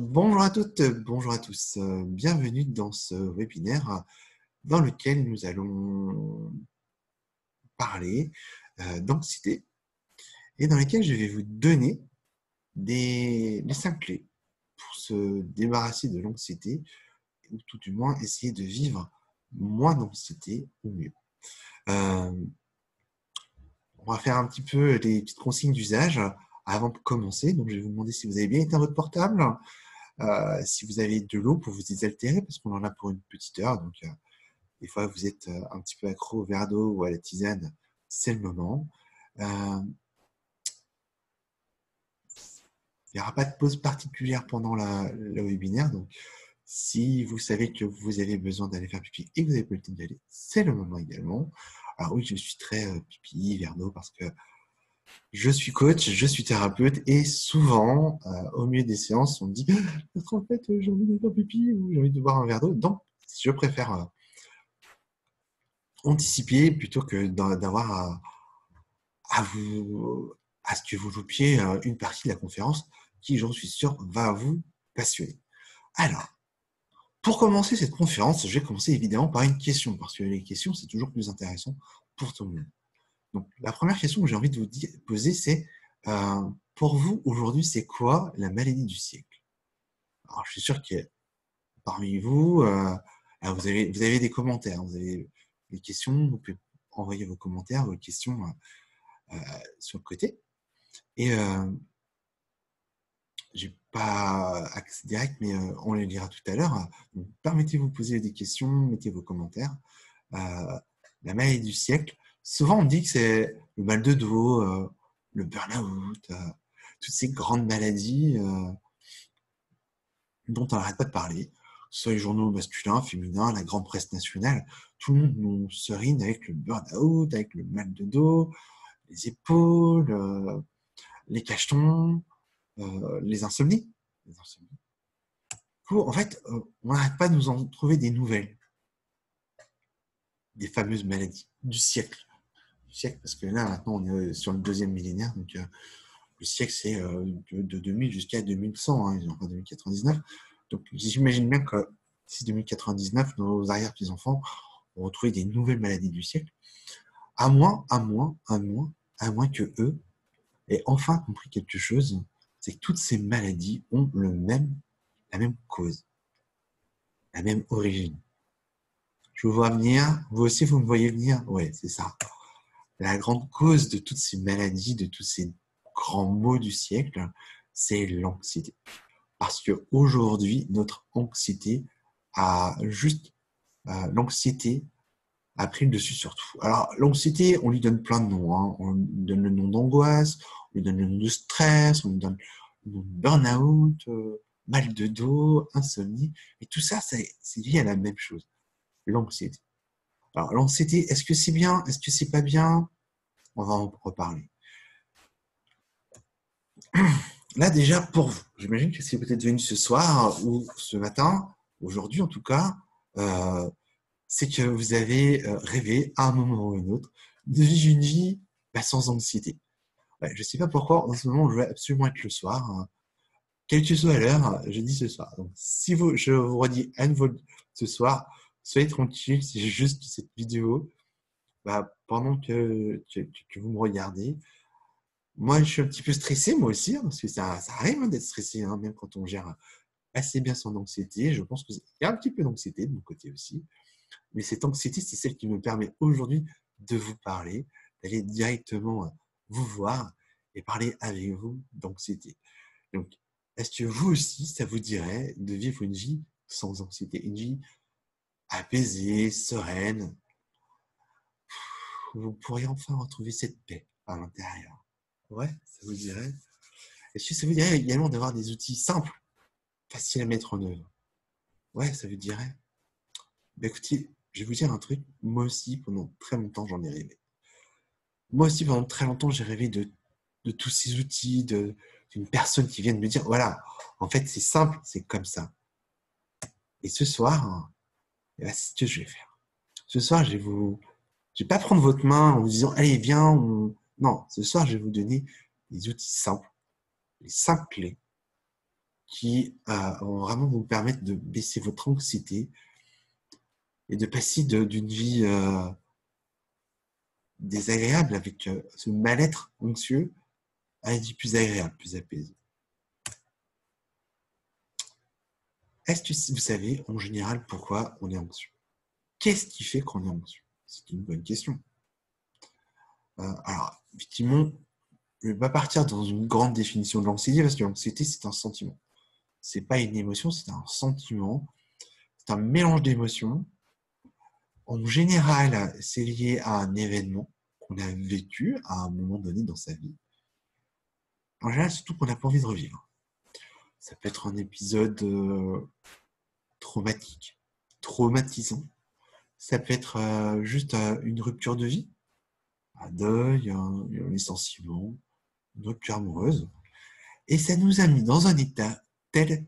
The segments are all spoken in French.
Bonjour à toutes, bonjour à tous. Bienvenue dans ce webinaire dans lequel nous allons parler d'anxiété et dans lequel je vais vous donner les 5 clés pour se débarrasser de l'anxiété ou tout du moins essayer de vivre moins d'anxiété ou mieux. On va faire un petit peu les petites consignes d'usage avant de commencer. Donc, je vais vous demander si vous avez bien éteint votre portable. Si vous avez de l'eau pour vous désaltérer, parce qu'on en a pour une petite heure, donc des fois vous êtes un petit peu accro au verre d'eau ou à la tisane, c'est le moment. Il n'y aura pas de pause particulière pendant le webinaire, donc si vous savez que vous avez besoin d'aller faire pipi et que vous n'avez pas le temps d'y aller, c'est le moment également. Alors oui, je suis très pipi, verre d'eau, parce que je suis coach, je suis thérapeute et souvent, au milieu des séances, on me dit « En fait, j'ai envie de faire pipi ou j'ai envie de boire un verre d'eau. » Donc, je préfère anticiper plutôt que d'avoir à ce que vous loupiez une partie de la conférence qui, j'en suis sûr, va vous passionner. Alors, pour commencer cette conférence, je vais commencer évidemment par une question, parce que les questions, c'est toujours plus intéressant pour tout le monde. Donc, la première question que j'ai envie de vous poser, c'est pour vous, aujourd'hui, c'est quoi la maladie du siècle? Alors, je suis sûr que parmi vous, vous avez des commentaires, vous avez des questions, vous pouvez envoyer vos commentaires, vos questions sur le côté. Et j'ai pas accès direct, mais on les lira tout à l'heure. Permettez-vous de poser des questions, mettez vos commentaires. La maladie du siècle, souvent on dit que c'est le mal de dos, le burn-out, toutes ces grandes maladies dont on n'arrête pas de parler, soit les journaux masculins, féminins, la grande presse nationale, tout le monde nous serine avec le burn-out, avec le mal de dos, les épaules, les cachetons, les insomnies. En fait, on n'arrête pas de nous en trouver des nouvelles, des fameuses maladies du siècle. Parce que là, maintenant, on est sur le 2e millénaire, donc le siècle, c'est de 2000 jusqu'à 2100, enfin 2099. Donc, j'imagine bien que d'ici 2099, nos arrière-petits-enfants vont retrouver des nouvelles maladies du siècle, à moins que eux aient enfin compris quelque chose, c'est que toutes ces maladies ont la même cause, la même origine. Je vous vois venir, vous aussi vous me voyez venir? Ouais, c'est ça. La grande cause de toutes ces maladies, de tous ces grands maux du siècle, c'est l'anxiété. Parce qu'aujourd'hui, notre anxiété l'anxiété a pris le dessus sur tout. Alors, l'anxiété, on lui donne plein de noms. On lui donne le nom d'angoisse, on lui donne le nom de stress, on lui donne le nom de burn-out, mal de dos, insomnie. Et tout ça, c'est lié à la même chose, l'anxiété. Alors, l'anxiété, est-ce que c'est bien? Est-ce que c'est pas bien? On va en reparler. Là, déjà, pour vous, j'imagine que c'est peut-être venu ce soir ou ce matin, aujourd'hui en tout cas, c'est que vous avez rêvé à un moment ou à un autre de vivre une vie sans anxiété. Ouais, je ne sais pas pourquoi, en ce moment, je veux absolument être le soir. Quelle que soit l'heure, je dis ce soir. Donc, si je vous redis à nouveau ce soir, soyez tranquille, c'est juste cette vidéo, pendant que vous me regardez. Moi, je suis un petit peu stressé, moi aussi, parce que ça arrive d'être stressé, même quand on gère assez bien son anxiété. Je pense qu'il y a un petit peu d'anxiété de mon côté aussi. Mais cette anxiété, c'est celle qui me permet aujourd'hui de vous parler, d'aller directement vous voir et parler avec vous d'anxiété. Donc, est-ce que vous aussi, ça vous dirait de vivre une vie sans anxiété, une vie apaisée, sereine? Vous pourriez enfin retrouver cette paix à l'intérieur. Ouais, ça vous dirait? Est-ce que ça vous dirait également d'avoir des outils simples, faciles à mettre en œuvre? Ouais, ça vous dirait? Écoutez, je vais vous dire un truc. Moi aussi, pendant très longtemps, j'en ai rêvé. Moi aussi, pendant très longtemps, j'ai rêvé de tous ces outils, d'une personne qui vienne me dire, voilà, en fait, c'est simple, c'est comme ça. Et ce soir, c'est ce que je vais faire. Ce soir, je vais pas prendre votre main en vous disant, allez, viens. Non, ce soir, je vais vous donner des outils simples, les 5 clés qui vont vraiment vous permettre de baisser votre anxiété et de passer d'une vie désagréable avec ce mal-être anxieux à une vie plus agréable, plus apaisée. Est-ce que vous savez en général pourquoi on est anxieux? Qu'est-ce qui fait qu'on est anxieux? C'est une bonne question. Alors, effectivement, je ne vais pas partir dans une grande définition de l'anxiété parce que l'anxiété, c'est un sentiment. Ce n'est pas une émotion, c'est un sentiment. C'est un mélange d'émotions. En général, c'est lié à un événement qu'on a vécu à un moment donné dans sa vie. En général, surtout qu'on n'a pas envie de revivre. Ça peut être un épisode traumatique, traumatisant. Ça peut être juste une rupture de vie, un deuil, un licenciement, une rupture amoureuse. Et ça nous a mis dans un état tel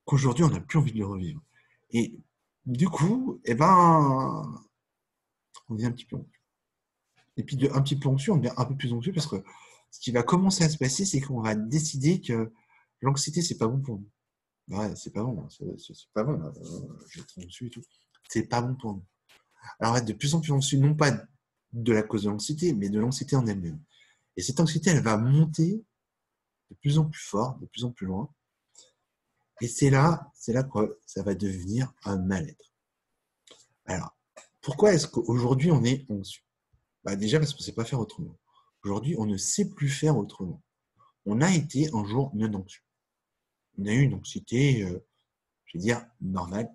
qu'aujourd'hui, on n'a plus envie de le revivre. Et du coup, on devient un petit peu anxieux. Et puis, un petit peu anxieux, on devient un peu plus anxieux parce que ce qui va commencer à se passer, c'est qu'on va décider que l'anxiété, c'est pas bon pour nous. Ouais, c'est pas bon, c'est pas bon, je vais être anxieux et tout. C'est pas bon pour nous. Alors, on va être de plus en plus anxieux, non pas de la cause de l'anxiété, mais de l'anxiété en elle-même. Et cette anxiété, elle va monter de plus en plus fort, de plus en plus loin. Et c'est là que ça va devenir un mal-être. Alors, pourquoi est-ce qu'aujourd'hui, on est anxieux? Déjà parce qu'on ne sait pas faire autrement. Aujourd'hui, on ne sait plus faire autrement. On a été un jour non anxieux. On a eu une anxiété, je vais dire, normale.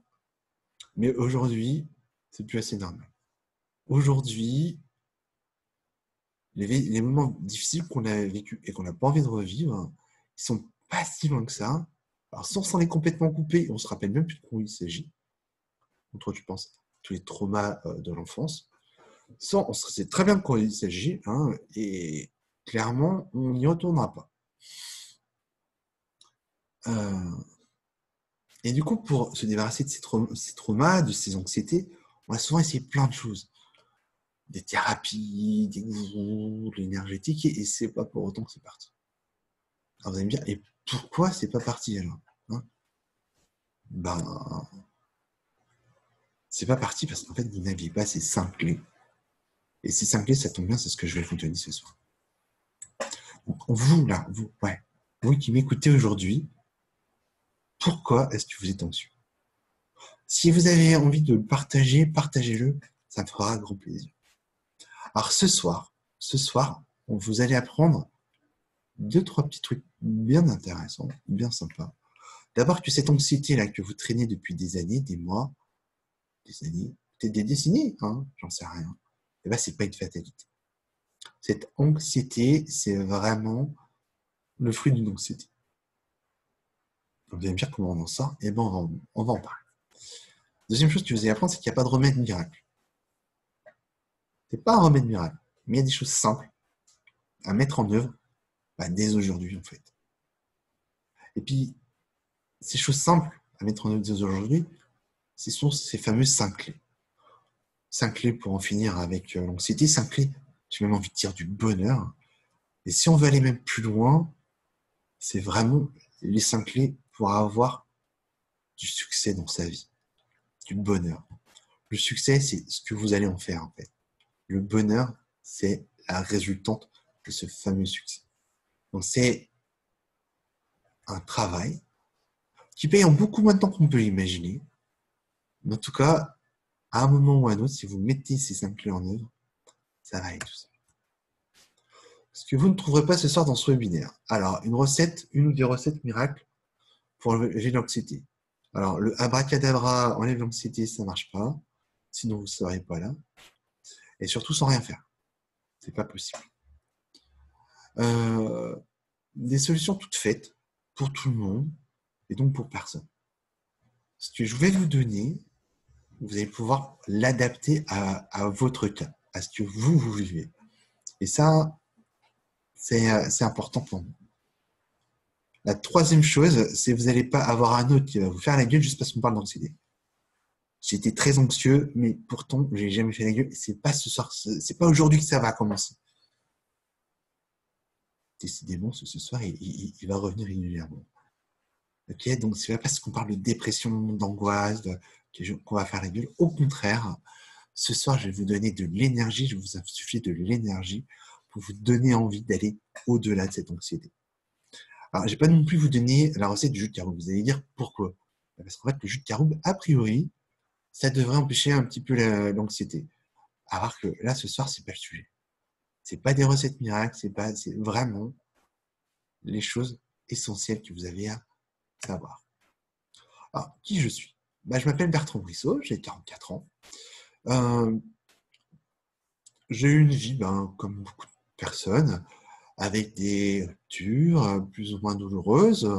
Mais aujourd'hui, c'est plus assez normal. Aujourd'hui, les moments difficiles qu'on a vécus et qu'on n'a pas envie de revivre, ils sont pas si loin que ça. Alors, sans s'en est complètement coupé, on se rappelle même plus de quoi il s'agit. Toi, tu penses à tous les traumas de l'enfance. On sait très bien de quoi il s'agit, et clairement, on n'y retournera pas. Et du coup, pour se débarrasser de ces traumas, de ces anxiétés, on va souvent essayer plein de choses. Des thérapies, des gourous, de l'énergétique, et c'est pas pour autant que c'est parti. Alors vous allez me dire, et pourquoi c'est pas parti alors? C'est pas parti parce qu'en fait, vous n'aviez pas ces 5 clés. Et ces 5 clés, ça tombe bien, c'est ce que je vais vous donner ce soir. Donc, vous qui m'écoutez aujourd'hui, pourquoi est-ce que vous êtes anxieux? Si vous avez envie de le partager, partagez-le, ça me fera grand plaisir. Alors ce soir, vous allez apprendre 2-3 petits trucs bien intéressants, bien sympas. D'abord que cette anxiété-là que vous traînez depuis des années, des mois, des années, peut-être des décennies, j'en sais rien, c'est pas une fatalité. Cette anxiété, c'est vraiment le fruit d'une anxiété. Vous allez me dire comment on en sort, on va en parler. Deuxième chose que vous allez apprendre, c'est qu'il n'y a pas de remède miracle. C'est pas un remède miracle, mais il y a des choses simples à mettre en œuvre dès aujourd'hui en fait. Et puis, ces choses simples à mettre en œuvre dès aujourd'hui, ce sont ces fameuses 5 clés. 5 clés pour en finir avec l'anxiété, 5 clés, j'ai même envie de dire du bonheur. Et si on veut aller même plus loin, c'est vraiment les 5 clés pour avoir du succès dans sa vie, du bonheur. Le succès, c'est ce que vous allez en faire en fait. Le bonheur, c'est la résultante de ce fameux succès. Donc c'est un travail qui paye en beaucoup moins de temps qu'on peut l'imaginer. Mais en tout cas, à un moment ou à un autre, si vous mettez ces 5 clés en œuvre, ça va aller tout seul. Ce que vous ne trouverez pas ce soir dans ce webinaire. Alors, une ou deux recettes miracles pour enlever l'anxiété. Alors, le abracadabra enlève l'anxiété, ça ne marche pas. Sinon, vous ne serez pas là. Et surtout, sans rien faire. C'est pas possible. Des solutions toutes faites pour tout le monde et donc pour personne. Ce que je vais vous donner, vous allez pouvoir l'adapter à votre cas, à ce que vous vivez. Et ça, c'est important pour nous. La troisième chose, c'est que vous n'allez pas avoir un autre qui va vous faire la gueule juste parce qu'on parle d'anxiété. J'étais très anxieux, mais pourtant, je n'ai jamais fait la gueule. C'est pas ce soir, c'est pas aujourd'hui que ça va commencer. Décidément, ce soir, il va revenir régulièrement. Ok, donc c'est pas parce qu'on parle de dépression, d'angoisse, qu'on va faire la gueule. Au contraire, ce soir, je vais vous donner de l'énergie, je vais vous insuffler de l'énergie pour vous donner envie d'aller au-delà de cette anxiété. Alors, je vais pas non plus vous donner la recette du jus de caroube. Vous allez dire pourquoi. Parce qu'en fait, le jus de caroube, a priori, ça devrait empêcher un petit peu l'anxiété. Alors que là, ce soir, c'est pas le sujet. C'est pas des recettes miracles, c'est vraiment les choses essentielles que vous avez à savoir. Alors, qui je suis? Je m'appelle Bertrand Brissot, j'ai 44 ans. Euh, j'ai eu une vie, comme beaucoup de personnes, avec des ruptures plus ou moins douloureuses,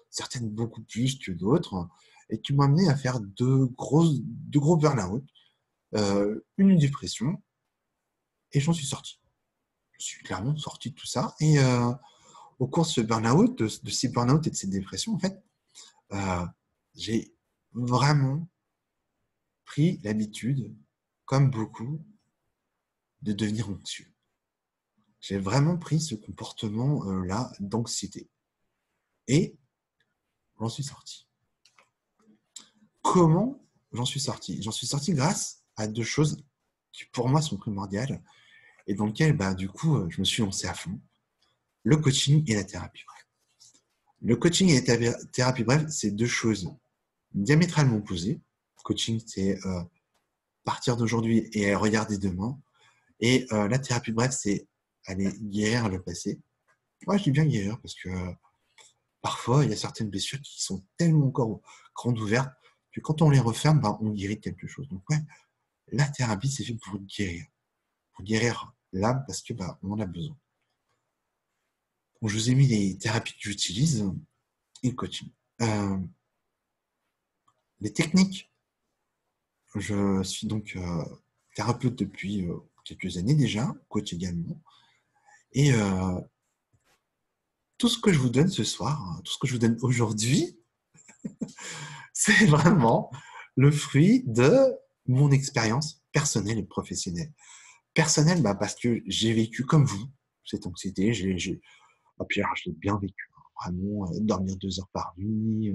certaines beaucoup plus que d'autres, et qui m'ont amené à faire deux gros burn-out, une dépression, et j'en suis sorti. Je suis clairement sorti de tout ça, et au cours de ce burn-out, de ces burn-out et de ces dépressions, en fait, j'ai vraiment pris l'habitude, comme beaucoup, de devenir anxieux. J'ai vraiment pris ce comportement-là d'anxiété. Et j'en suis sorti. Comment j'en suis sorti? J'en suis sorti grâce à deux choses qui, pour moi, sont primordiales et dans lesquelles, du coup, je me suis lancé à fond. Le coaching et la thérapie brève. Le coaching et la thérapie brève, c'est deux choses diamétralement opposées. Le coaching, c'est partir d'aujourd'hui et regarder demain. Et la thérapie brève, c'est aller guérir le passé. Moi, je dis bien guérir parce que parfois, il y a certaines blessures qui sont tellement encore grandes ouvertes que quand on les referme, on guérit quelque chose. Donc, ouais, la thérapie, c'est fait pour guérir l'âme parce que on en a besoin. Donc, je vous ai mis les thérapies que j'utilise et le coaching. Les techniques, je suis donc thérapeute depuis quelques années déjà, coach également. Et tout ce que je vous donne ce soir, tout ce que je vous donne aujourd'hui, c'est vraiment le fruit de mon expérience personnelle et professionnelle. Personnelle, parce que j'ai vécu comme vous cette anxiété. Puis alors, je l'ai bien vécu. Vraiment, dormir 2 heures par nuit,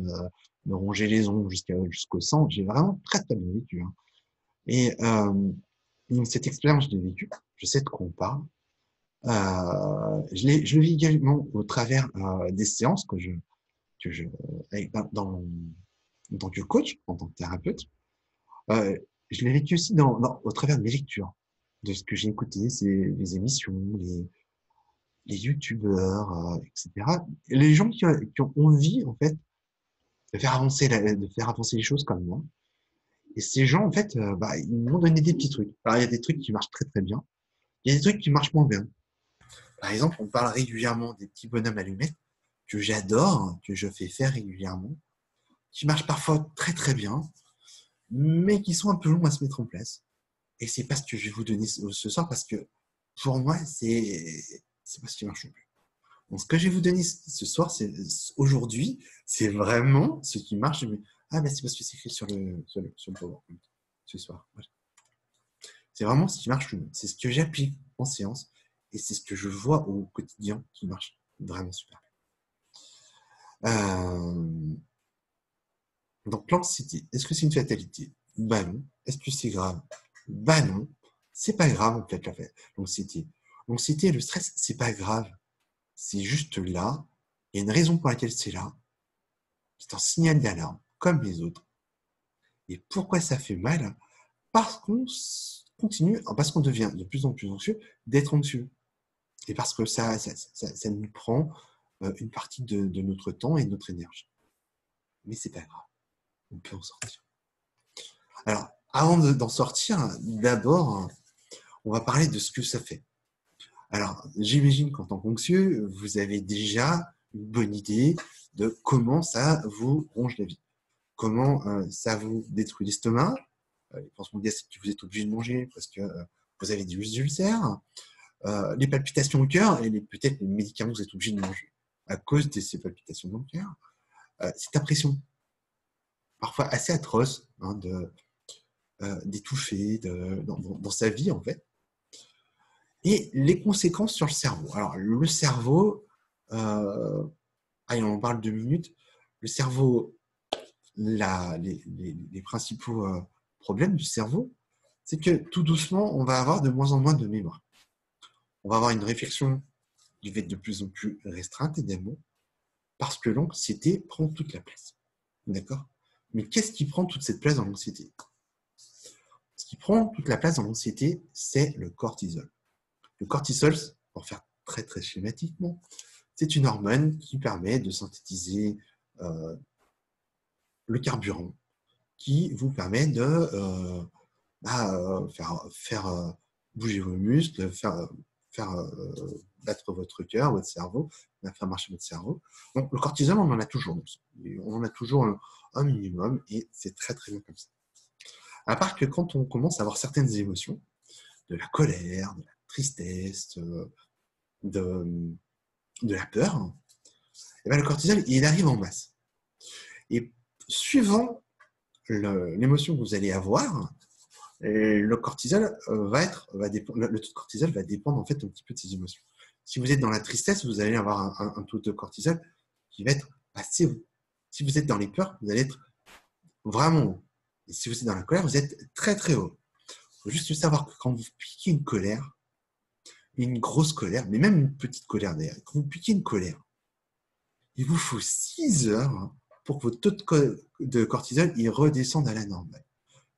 me ronger les ongles jusqu'au sang. J'ai vraiment très très bien vécu. Hein. Et cette expérience, je l'ai vécue. Je sais de quoi on parle. Je le vis également au travers des séances que je en tant que coach, en tant que thérapeute. Je l'ai vécu aussi au travers de mes lectures, de ce que j'ai écouté, c'est les émissions, les youtubeurs, etc. Les gens qui ont envie, en fait, de faire avancer les choses comme moi. Et ces gens, en fait, ils m'ont donné des petits trucs. Alors, il y a des trucs qui marchent très très bien. Il y a des trucs qui marchent moins bien. Par exemple, on parle régulièrement des petits bonhommes allumettes que j'adore, que je fais faire régulièrement, qui marchent parfois très très bien, mais qui sont un peu longs à se mettre en place. Et c'est pas ce que je vais vous donner ce soir parce que pour moi, c'est pas ce qui marche le plus. Donc, ce que je vais vous donner ce soir, aujourd'hui, c'est vraiment ce qui marche le mieux. Ah, c'est parce que c'est écrit sur le PowerPoint ce soir. Voilà. C'est vraiment ce qui marche le mieux. C'est ce que j'applique en séance et c'est ce que je vois au quotidien qui marche vraiment super bien. Donc, l'anxiété, est-ce que c'est une fatalité? Non. Est-ce que c'est grave? Non. C'est pas grave, en fait, l'anxiété. L'anxiété et le stress, c'est pas grave. C'est juste là. Il y a une raison pour laquelle c'est là. C'est un signal d'alarme, comme les autres. Et pourquoi ça fait mal? Parce qu'on continue, parce qu'on devient de plus en plus anxieux, d'être anxieux. Et parce que ça nous prend une partie de notre temps et de notre énergie. Mais c'est pas grave. On peut en sortir. Alors, avant d'en sortir, d'abord, on va parler de ce que ça fait. Alors, j'imagine qu'en tant qu'anxieux, vous avez déjà une bonne idée de comment ça vous ronge la vie. Comment ça vous détruit l'estomac. Les pansements gastriques que vous êtes obligé de manger parce que vous avez des ulcères. Les palpitations au cœur et peut-être les médicaments que vous êtes obligé de manger à cause de ces palpitations dans le cœur. Cette impression parfois assez atroce d'étouffer dans sa vie, en fait. Et les conséquences sur le cerveau. Alors, le cerveau, on en parle 2 minutes. Le cerveau, les principaux problèmes du cerveau, c'est que tout doucement, on va avoir de moins en moins de mémoire. On va avoir une réflexion qui va être de plus en plus restreinte également, parce que l'anxiété prend toute la place. D'accord? Mais qu'est-ce qui prend toute cette place dans l'anxiété? Ce qui prend toute la place dans l'anxiété, c'est le cortisol. Le cortisol, pour faire très très schématiquement, c'est une hormone qui permet de synthétiser le carburant, qui vous permet de faire bouger vos muscles, faire battre votre cœur, votre cerveau, faire marcher votre cerveau. Donc le cortisol, on en a toujours. On en a toujours un minimum et c'est très très bien comme ça. À part que quand on commence à avoir certaines émotions, de la colère, de la tristesse, de la peur, et bien le cortisol, il arrive en masse. Et suivant l'émotion que vous allez avoir, le cortisol le taux de cortisol va dépendre en fait un petit peu de ces émotions. Si vous êtes dans la tristesse, vous allez avoir un taux de cortisol qui va être assez haut. Si vous êtes dans les peurs, vous allez être vraiment haut. Et si vous êtes dans la colère, vous êtes très très haut. Il faut juste savoir que quand vous piquez une colère, une grosse colère, mais même une petite colère d'ailleurs, quand vous piquez une colère, il vous faut 6 heures pour que votre taux de cortisol il redescende à la normale.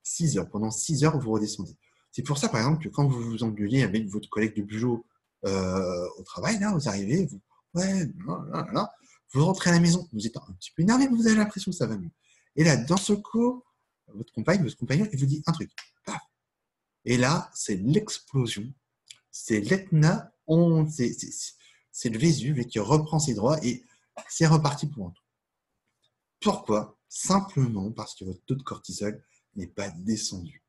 6 heures. Pendant 6 heures, vous redescendez. C'est pour ça, par exemple, que quand vous vous engueulez avec votre collègue de boulot au travail, là, vous arrivez, vous rentrez à la maison, vous êtes un petit peu énervé, mais vous avez l'impression que ça va mieux. Et là, dans ce coup, votre compagnon, il vous dit un truc. Paf. Et là, c'est l'explosion. C'est l'Etna, c'est le Vésuve qui reprend ses droits et c'est reparti pour un tour. Pourquoi? Simplement parce que votre taux de cortisol n'est pas descendu.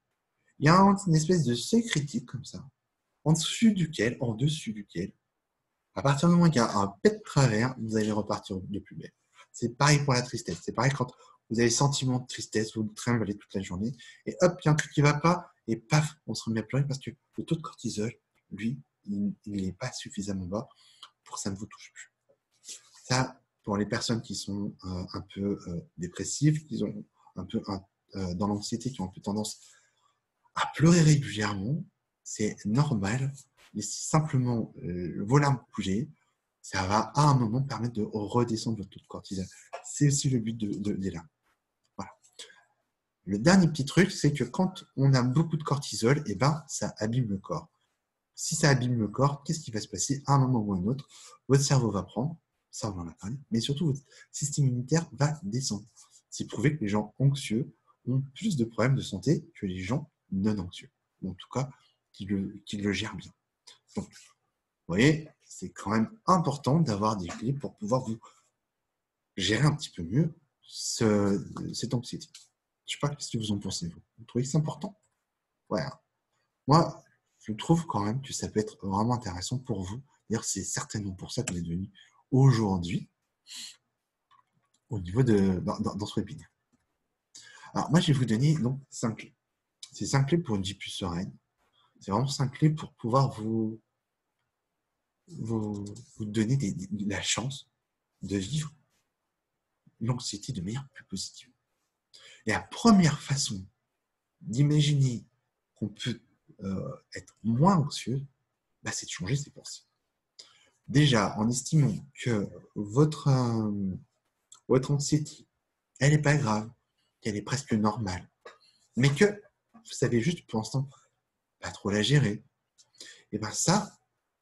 Il y a une espèce de seuil critique comme ça, en dessus duquel, à partir du moment où il y a un pet de travers, vous allez repartir de plus belle. C'est pareil pour la tristesse. C'est pareil quand vous avez le sentiment de tristesse, vous le trimballez toute la journée, et hop, il y a un truc qui ne va pas, et paf, on se remet à pleurer parce que le taux de cortisol, lui, il n'est pas suffisamment bas pour que ça ne vous touche plus. Ça, pour les personnes qui sont un peu dépressives, qui ont un peu dans l'anxiété, qui ont un peu tendance à pleurer régulièrement, c'est normal. Laissez simplement vos larmes couler, ça va à un moment permettre de redescendre votre taux de cortisol. C'est aussi le but des larmes. Voilà. Le dernier petit truc, c'est que quand on a beaucoup de cortisol, eh ben, ça abîme le corps. Si ça abîme le corps, qu'est-ce qui va se passer à un moment ou à un autre? Votre cerveau va prendre, ça on en a parlé, mais surtout votre système immunitaire va descendre. C'est prouvé que les gens anxieux ont plus de problèmes de santé que les gens non anxieux, ou en tout cas qui le gèrent bien. Donc, vous voyez, c'est quand même important d'avoir des clés pour pouvoir vous gérer un petit peu mieux cette anxiété. Je ne sais pas ce que vous en pensez, vous. Vous trouvez que c'est important? Ouais. Moi, je trouve quand même que ça peut être vraiment intéressant pour vous. D'ailleurs, c'est certainement pour ça qu'on est venu aujourd'hui au niveau dans ce webinaire. Alors, moi, je vais vous donner donc 5 clés. C'est 5 clés pour une vie plus sereine. C'est vraiment 5 clés pour pouvoir vous donner la chance de vivre l'anxiété de manière plus positive. Et la première façon d'imaginer qu'on peut être moins anxieux, c'est de changer ses pensées. Déjà, en estimant que votre anxiété, elle n'est pas grave, qu'elle est presque normale, mais que vous savez juste pour l'instant pas trop la gérer, et bien ça,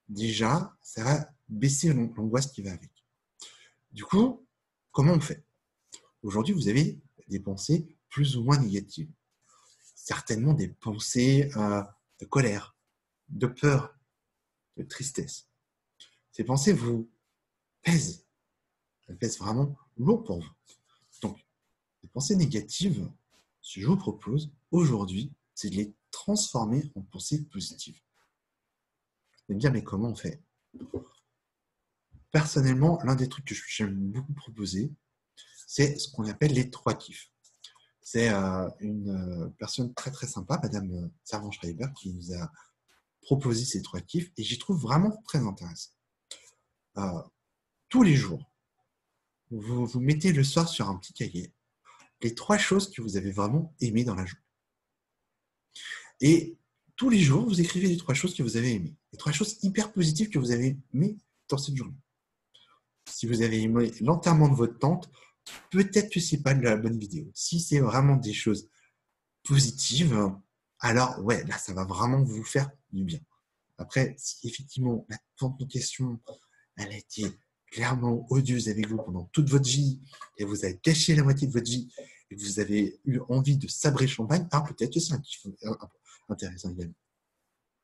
déjà, ça va baisser l'angoisse qui va avec. Du coup, comment on fait? Aujourd'hui, vous avez des pensées plus ou moins négatives. Certainement des pensées de colère, de peur, de tristesse. Ces pensées vous pèsent. Elles pèsent vraiment lourd pour vous. Donc, les pensées négatives, ce que je vous propose aujourd'hui, c'est de les transformer en pensées positives. Vous allez me dire, mais comment on fait? Personnellement, l'un des trucs que j'aime beaucoup proposer, c'est ce qu'on appelle les 3 kiffs. C'est une personne très très sympa, Madame Servan-Schreiber, qui nous a proposé ces 3 kiffs et j'y trouve vraiment très intéressant. Tous les jours, vous mettez le soir sur un petit cahier les 3 choses que vous avez vraiment aimées dans la journée. Et tous les jours, vous écrivez les 3 choses que vous avez aimées. Les 3 choses hyper positives que vous avez aimées dans cette journée. Si vous avez aimé l'enterrement de votre tante, peut-être que ce n'est pas de la bonne vidéo. Si c'est vraiment des choses positives, alors ouais, là, ça va vraiment vous faire du bien. Après, si effectivement, la tante en question, elle a été clairement odieuse avec vous pendant toute votre vie, et vous avez gâché la moitié de votre vie, et vous avez eu envie de sabrer champagne, alors peut-être que c'est un kiff intéressant également.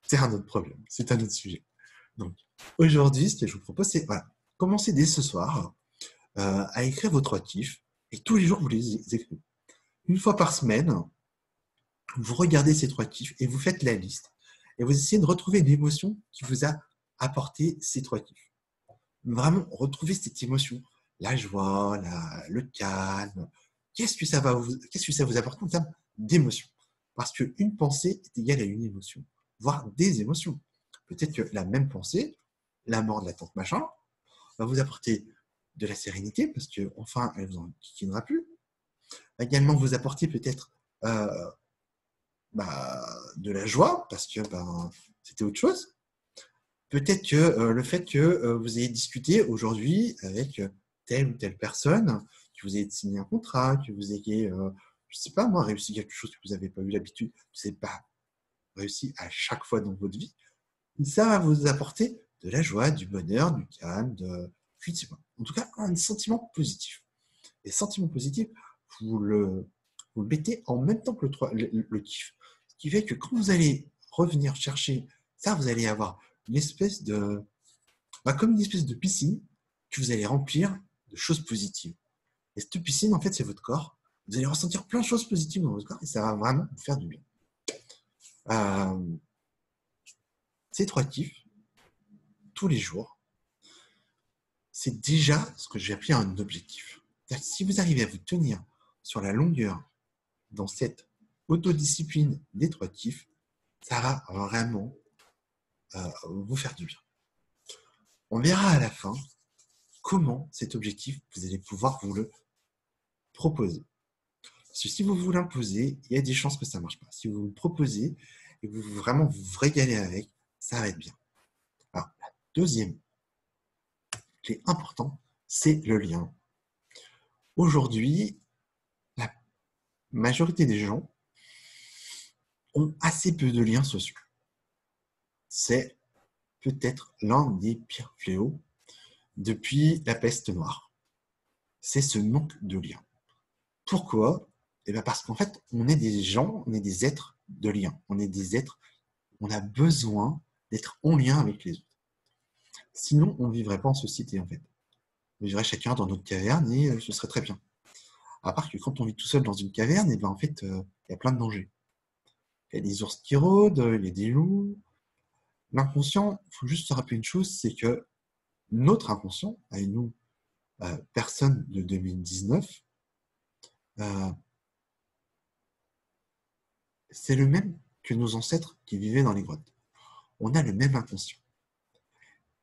C'est un autre problème, c'est un autre sujet. Donc, aujourd'hui, ce que je vous propose, c'est voilà, commencez dès ce soir à écrire vos 3 kiffs, et tous les jours, vous les écrivez. Une fois par semaine, vous regardez ces 3 kiffs et vous faites la liste, et vous essayez de retrouver une émotion qui vous a apporté ces 3 kiffs. Vraiment, retrouver cette émotion, la joie, le calme. Qu'est-ce que ça vous apporte en termes d'émotion? Parce qu'une pensée est égale à une émotion, voire des émotions. Peut-être que la même pensée, la mort de la tante machin, va vous apporter de la sérénité, parce qu'enfin, elle ne vous en kikinera plus. Va également vous apporter peut-être de la joie, parce que c'était autre chose. Peut-être que le fait que vous ayez discuté aujourd'hui avec telle ou telle personne, que vous ayez signé un contrat, que vous ayez, je ne sais pas moi, réussi quelque chose que vous n'avez pas eu l'habitude, vous n'avez pas réussi à chaque fois dans votre vie, ça va vous apporter de la joie, du bonheur, du calme, je ne sais pas. En tout cas, un sentiment positif. Et sentiment positif, vous le mettez en même temps que le kiff. Ce qui fait que quand vous allez revenir chercher ça, vous allez avoir une espèce de, comme une espèce de piscine que vous allez remplir de choses positives. Et cette piscine, en fait, c'est votre corps. Vous allez ressentir plein de choses positives dans votre corps et ça va vraiment vous faire du bien. Ces 3 kiffs, tous les jours, c'est déjà ce que j'ai appelé un objectif. Si vous arrivez à vous tenir sur la longueur dans cette autodiscipline des 3 kiffs, ça va vraiment vous faire du bien. On verra à la fin comment cet objectif, vous allez pouvoir vous le proposer. Parce que si vous vous l'imposez, il y a des chances que ça ne marche pas. Si vous vous le proposez et que vous vraiment vous régalez avec, ça va être bien. Alors, la deuxième clé importante, c'est le lien. Aujourd'hui, la majorité des gens ont assez peu de liens sociaux. C'est peut-être l'un des pires fléaux depuis la peste noire. C'est ce manque de liens. Pourquoi? Parce qu'en fait, on est des gens, on est des êtres de lien. On est des êtres, on a besoin d'être en lien avec les autres. Sinon, on ne vivrait pas en société, en fait. On vivrait chacun dans notre caverne et ce serait très bien. À part que quand on vit tout seul dans une caverne, en fait, il y a plein de dangers. Il y a des ours qui rôdent, il y a des loups. L'inconscient, il faut juste se rappeler une chose, c'est que notre inconscient, à nous, personne de 2019, c'est le même que nos ancêtres qui vivaient dans les grottes. On a le même inconscient.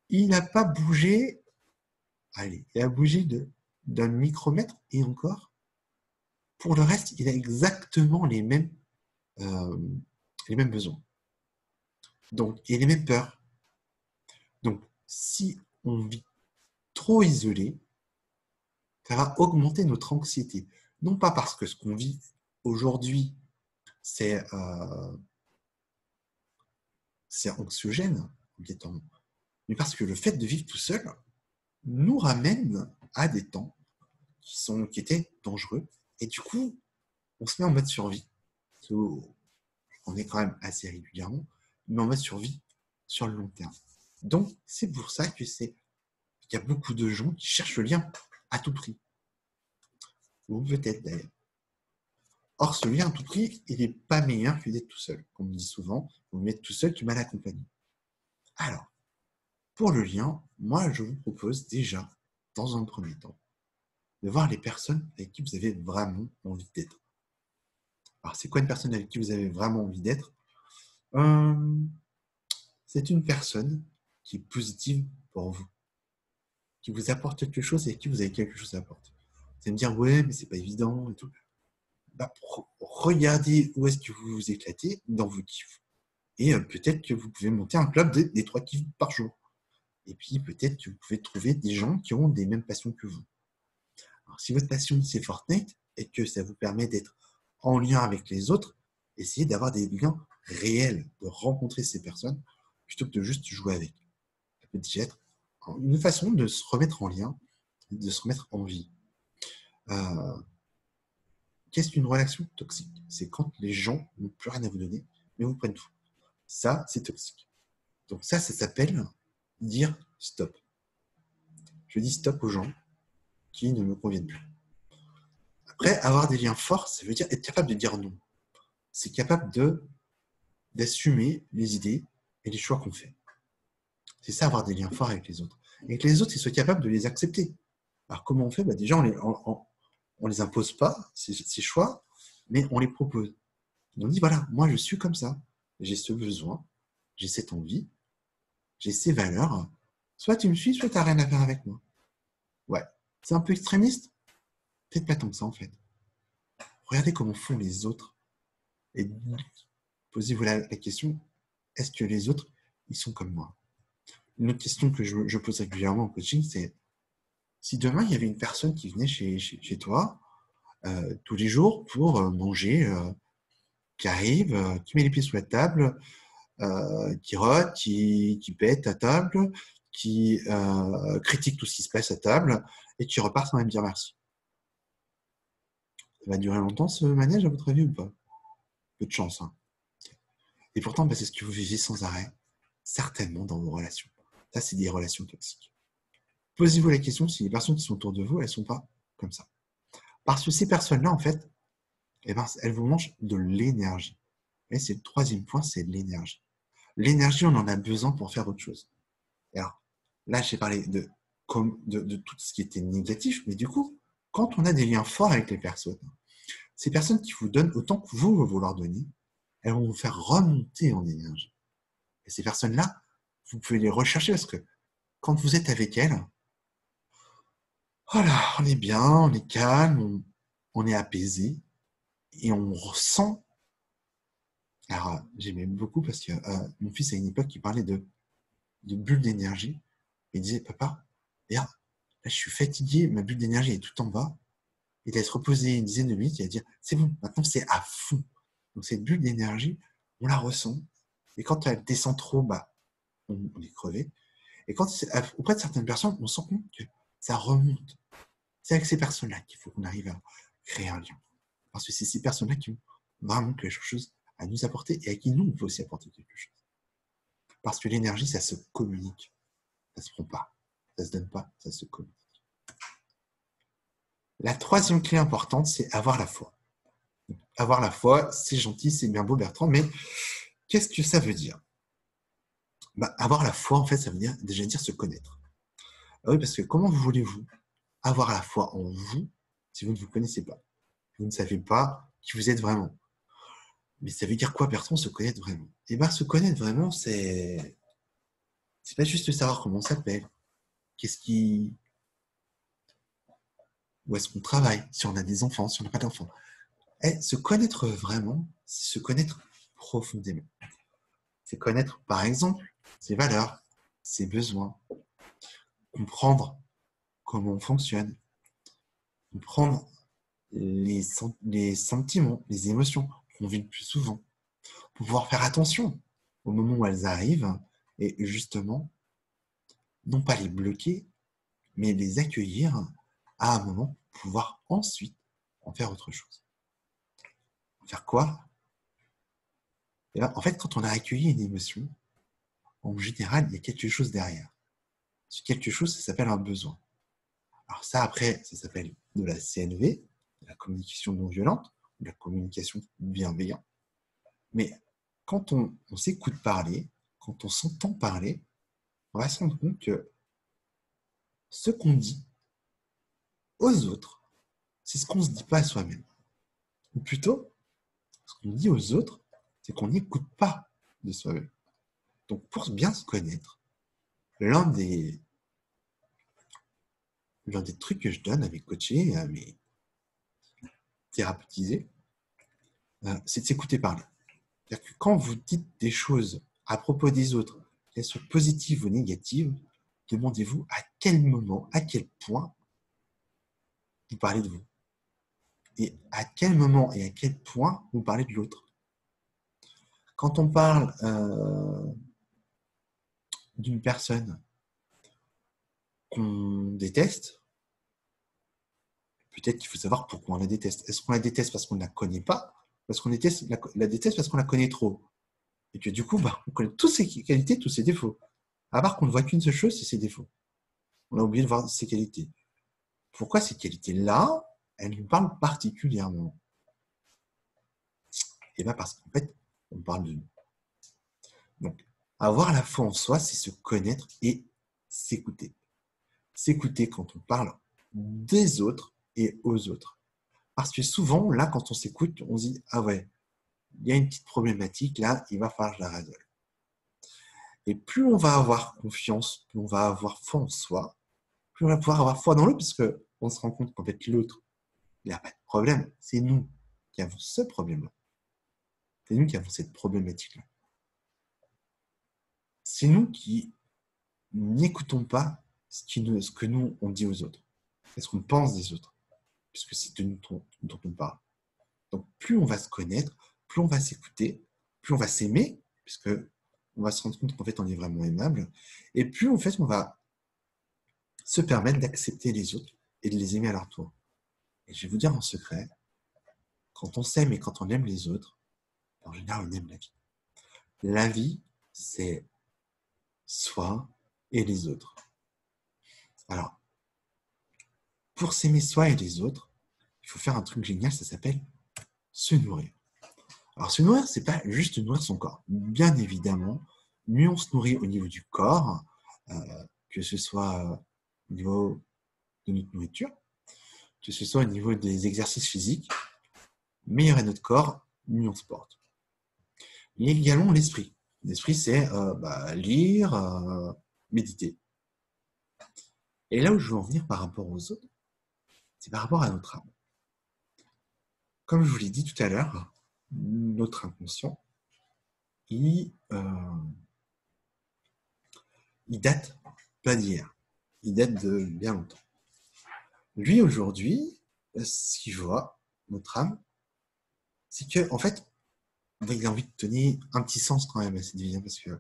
Il n'a pas bougé, il a bougé d'un micromètre et encore. Pour le reste, il a exactement les mêmes besoins. Donc, et les mêmes peurs. Donc, si on vit trop isolé, ça va augmenter notre anxiété. Non pas parce que ce qu'on vit aujourd'hui, c'est anxiogène, mais parce que le fait de vivre tout seul nous ramène à des temps qui étaient dangereux. Et du coup, on se met en mode survie. On est quand même assez régulièrement, mais en mode survie sur le long terme. Donc, c'est pour ça qu'il y a beaucoup de gens qui cherchent le lien à tout prix. Ou peut-être d'ailleurs. Or, ce lien à tout prix, il n'est pas meilleur que d'être tout seul. Comme on dit souvent, vous mettre tout seul que mal accompagné. Alors, pour le lien, moi, je vous propose déjà, dans un premier temps, de voir les personnes avec qui vous avez vraiment envie d'être. Alors, c'est quoi une personne avec qui vous avez vraiment envie d'être? C'est une personne qui est positive pour vous. qui vous apporte quelque chose et à qui vous avez quelque chose à apporter. Vous allez me dire, ouais, mais c'est pas évident et tout. Bah, regardez où est-ce que vous vous éclatez dans vos kiffs. Et peut-être que vous pouvez monter un club des 3 kiffs par jour. Et puis peut-être que vous pouvez trouver des gens qui ont des mêmes passions que vous. Alors, si votre passion c'est Fortnite et que ça vous permet d'être en lien avec les autres, essayez d'avoir des liens réels, de rencontrer ces personnes plutôt que de juste jouer avec. Ça peut déjà être une façon de se remettre en lien, de se remettre en vie. Qu'est-ce qu'une relation toxique? C'est quand les gens n'ont plus rien à vous donner, mais vous prennent tout. Ça, c'est toxique. Donc ça s'appelle dire stop. Je dis stop aux gens qui ne me conviennent plus. Après, avoir des liens forts, ça veut dire être capable de dire non. C'est capable d'assumer les idées et les choix qu'on fait. C'est ça, avoir des liens forts avec les autres. Et que les autres, ils soient capables de les accepter. Alors, comment on fait? Déjà, on les impose pas, ces choix, mais on les propose. On dit, voilà, moi, je suis comme ça. J'ai ce besoin, j'ai cette envie, j'ai ces valeurs. Soit tu me suis, soit tu n'as rien à faire avec moi. Ouais. C'est un peu extrémiste? Peut-être pas tant que ça, en fait. Regardez comment font les autres. Et posez-vous la question, est-ce que les autres, ils sont comme moi? Une autre question que je pose régulièrement en coaching, c'est si demain, il y avait une personne qui venait chez toi tous les jours pour manger, qui arrive, qui met les pieds sous la table, qui rote, qui pète à table, qui critique tout ce qui se passe à table et qui repart sans même dire merci. Ça va durer longtemps ce manège à votre avis ou pas? Peu de chance. Hein. Et pourtant, c'est ce que vous vivez sans arrêt, certainement dans vos relations. Ça, c'est des relations toxiques. Posez-vous la question si les personnes qui sont autour de vous, elles ne sont pas comme ça. Parce que ces personnes-là, en fait, elles vous mangent de l'énergie. Et c'est le troisième point, c'est l'énergie. L'énergie, on en a besoin pour faire autre chose. Et alors, là, j'ai parlé de tout ce qui était négatif, mais du coup, quand on a des liens forts avec les personnes, ces personnes qui vous donnent autant que vous leur donnez, elles vont vous faire remonter en énergie. Et ces personnes-là, vous pouvez les rechercher parce que quand vous êtes avec elles, voilà, on est bien, on est calme, on est apaisé et on ressent. Alors, j'aimais beaucoup parce que mon fils, à une époque, il parlait de bulles d'énergie. Il disait, papa, regarde, là, je suis fatigué, ma bulle d'énergie est tout en bas. Il allait se reposer une dizaine de minutes, il allait dire, c'est bon, maintenant c'est à fond. Donc, cette bulle d'énergie, on la ressent. Et quand elle descend trop, on est crevé. Et quand auprès de certaines personnes, on se rend compte que ça remonte. C'est avec ces personnes-là qu'il faut qu'on arrive à créer un lien. Parce que c'est ces personnes-là qui ont vraiment quelque chose à nous apporter et à qui nous, on peut aussi apporter quelque chose. Parce que l'énergie, ça se communique. Ça se prend pas. Ça se donne pas, ça se communique. La troisième clé importante, c'est avoir la foi. Avoir la foi, c'est gentil, c'est bien beau, Bertrand, mais qu'est-ce que ça veut dire? Avoir la foi, en fait, ça veut déjà dire se connaître. Ah oui, parce que comment voulez-vous avoir la foi en vous si vous ne vous connaissez pas? Vous ne savez pas qui vous êtes vraiment. Mais ça veut dire quoi, Bertrand, se connaître vraiment? Se connaître vraiment, c'est pas juste savoir comment on s'appelle, où est-ce qu'on travaille, si on a des enfants, si on n'a pas d'enfants. Se connaître vraiment, c'est se connaître profondément. C'est connaître, par exemple, ses valeurs, ses besoins, comprendre comment on fonctionne, comprendre les sentiments, les émotions qu'on vit le plus souvent, pouvoir faire attention au moment où elles arrivent et justement, non pas les bloquer, mais les accueillir à un moment pour pouvoir ensuite en faire autre chose. Faire quoi? En fait, quand on a accueilli une émotion, en général, il y a quelque chose derrière. Ce quelque chose, ça s'appelle un besoin. Alors ça, après, ça s'appelle de la CNV, de la communication non violente, de la communication bienveillante. Mais quand on s'écoute parler, quand on s'entend parler, on va se rendre compte que ce qu'on dit aux autres, c'est ce qu'on ne se dit pas à soi-même. Ou plutôt, ce qu'on dit aux autres, c'est qu'on n'écoute pas de soi-même. Donc, pour bien se connaître, l'un des l'un des trucs que je donne à mes coachés, à mes thérapeutisés, c'est de s'écouter parler. C'est-à-dire que quand vous dites des choses à propos des autres, qu'elles soient positives ou négatives, demandez-vous à quel moment, à quel point vous parlez de vous. Et à quel moment et à quel point vous parlez de l'autre. Quand on parle d'une personne qu'on déteste, peut-être qu'il faut savoir pourquoi on la déteste. Est-ce qu'on la déteste parce qu'on ne la connaît pas? Parce qu'on la déteste parce qu'on la connaît trop. Et que du coup, on connaît toutes ses qualités, tous ses défauts. À part qu'on ne voit qu'une seule chose, c'est ses défauts. On a oublié de voir ses qualités. Pourquoi ces qualités-là, elles nous parlent particulièrement? Et bien parce qu'en fait, on parle de nous. Donc, avoir la foi en soi, c'est se connaître et s'écouter. S'écouter quand on parle des autres et aux autres. Parce que souvent, là, quand on s'écoute, on se dit « Ah ouais, il y a une petite problématique, là, il va falloir que je la résolve. » Et plus on va avoir confiance, plus on va avoir foi en soi, plus on va pouvoir avoir foi dans l'autre, parce qu'on se rend compte qu'en fait, l'autre, il n'y a pas de problème. C'est nous qui avons ce problème-là. C'est nous qui avons cette problématique-là. C'est nous qui n'écoutons pas ce que nous, on dit aux autres. Ce qu'on pense des autres. Puisque c'est de nous dont on parle. Donc, plus on va se connaître, plus on va s'écouter, plus on va s'aimer, puisque on va se rendre compte qu'en fait, on est vraiment aimable, et plus en fait, on va se permettre d'accepter les autres et de les aimer à leur tour. Et je vais vous dire en secret, quand on s'aime et quand on aime les autres, en général, on aime la vie. La vie, c'est soi et les autres. Alors, pour s'aimer soi et les autres, il faut faire un truc génial, ça s'appelle se nourrir. Alors, se nourrir, c'est pas juste nourrir son corps. Bien évidemment, mieux on se nourrit au niveau du corps, que ce soit au niveau de notre nourriture, que ce soit au niveau des exercices physiques, meilleur est notre corps, mieux on se porte. Il y a également l'esprit. L'esprit, c'est lire, méditer. Et là où je veux en venir par rapport aux autres, c'est par rapport à notre âme. Comme je vous l'ai dit tout à l'heure, notre inconscient, il date pas d'hier. Il date de bien longtemps. Lui, aujourd'hui, ce qu'il voit, notre âme, c'est que, en fait, il a envie de donner un petit sens quand même à cette vie, parce que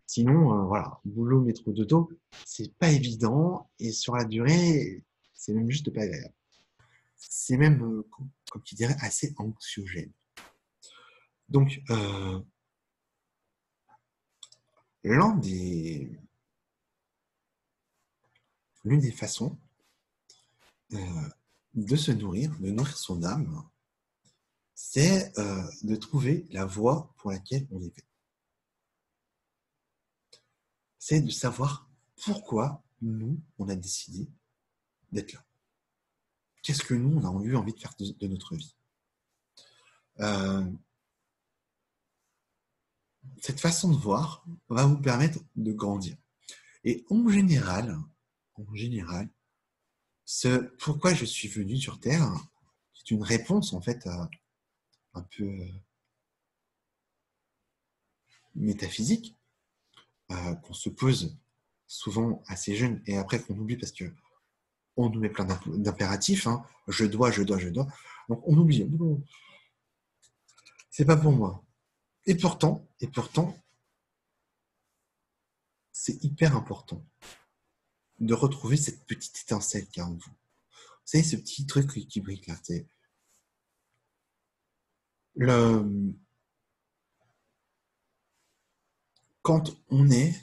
sinon, boulot, métro, dodo, c'est pas évident, et sur la durée, c'est même juste pas agréable. C'est même, comme tu dirais, assez anxiogène. Donc, l'une des façons de se nourrir, de nourrir son âme, c'est de trouver la voie pour laquelle on est fait. C'est de savoir pourquoi nous, on a décidé d'être là. Qu'est-ce que nous, on a eu envie de faire de notre vie. Cette façon de voir va vous permettre de grandir. Et en général, ce pourquoi je suis venu sur Terre, c'est une réponse en fait un peu métaphysique qu'on se pose souvent assez jeune et après qu'on oublie parce que on nous met plein d'impératifs. Hein. Je dois. Donc on oublie. C'est pas pour moi. Et pourtant, c'est hyper important de retrouver cette petite étincelle qu'il y a en vous. Vous savez, ce petit truc qui brille là, c'est quand on est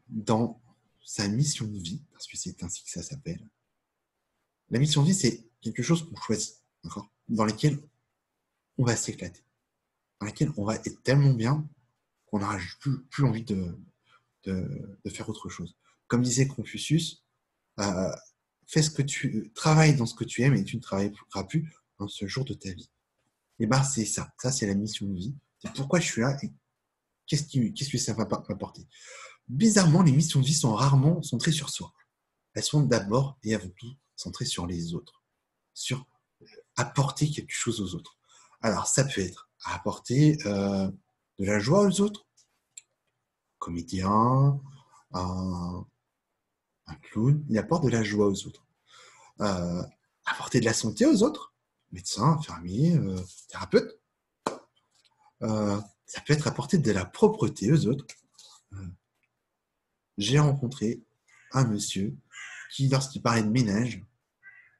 dans sa mission de vie, parce que c'est ainsi que ça s'appelle, la mission de vie, c'est quelque chose qu'on choisit, d'accord, dans lequel on va s'éclater, dans lequel on va être tellement bien qu'on n'aura plus envie de faire autre chose. Comme disait Confucius, travaille dans ce que tu aimes et tu ne travailleras plus dans ce jour de ta vie. Et bien, c'est ça. Ça, c'est la mission de vie. C'est pourquoi je suis là et qu'est-ce que ça va m'apporter. Bizarrement, les missions de vie sont centrées sur soi. elles sont d'abord et avant tout centrées sur les autres, sur apporter quelque chose aux autres. Alors, ça peut être apporter de la joie aux autres, comédien, un, un clown, il apporte de la joie aux autres. Euh, apporter de la santé aux autres, médecin, infirmier, thérapeute. Ça peut être apporter de la propreté aux autres. Euh, j'ai rencontré un monsieur qui, lorsqu'il parlait de ménage,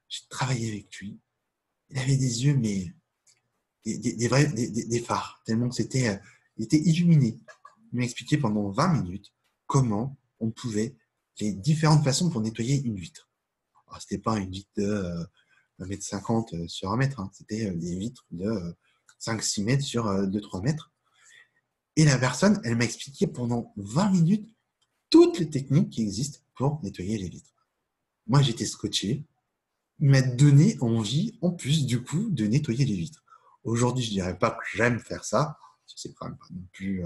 j'ai travaillé avec lui. Il avait des yeux, mais des phares, tellement que c'était, il était illuminé. Il m'a expliqué pendant 20 minutes comment on pouvait, les différentes façons pour nettoyer une vitre. Alors, c'était pas une vitre de 1,50 m sur 1 mètre, hein. C'était des vitres de 5-6 mètres sur 2-3 mètres. Et la personne, elle m'a expliqué pendant 20 minutes toutes les techniques qui existent pour nettoyer les vitres. Moi, j'étais scotché. Il m'a donné envie, en plus, du coup, de nettoyer les vitres. Aujourd'hui, je ne dirais pas que j'aime faire ça. C'est quand même pas non plus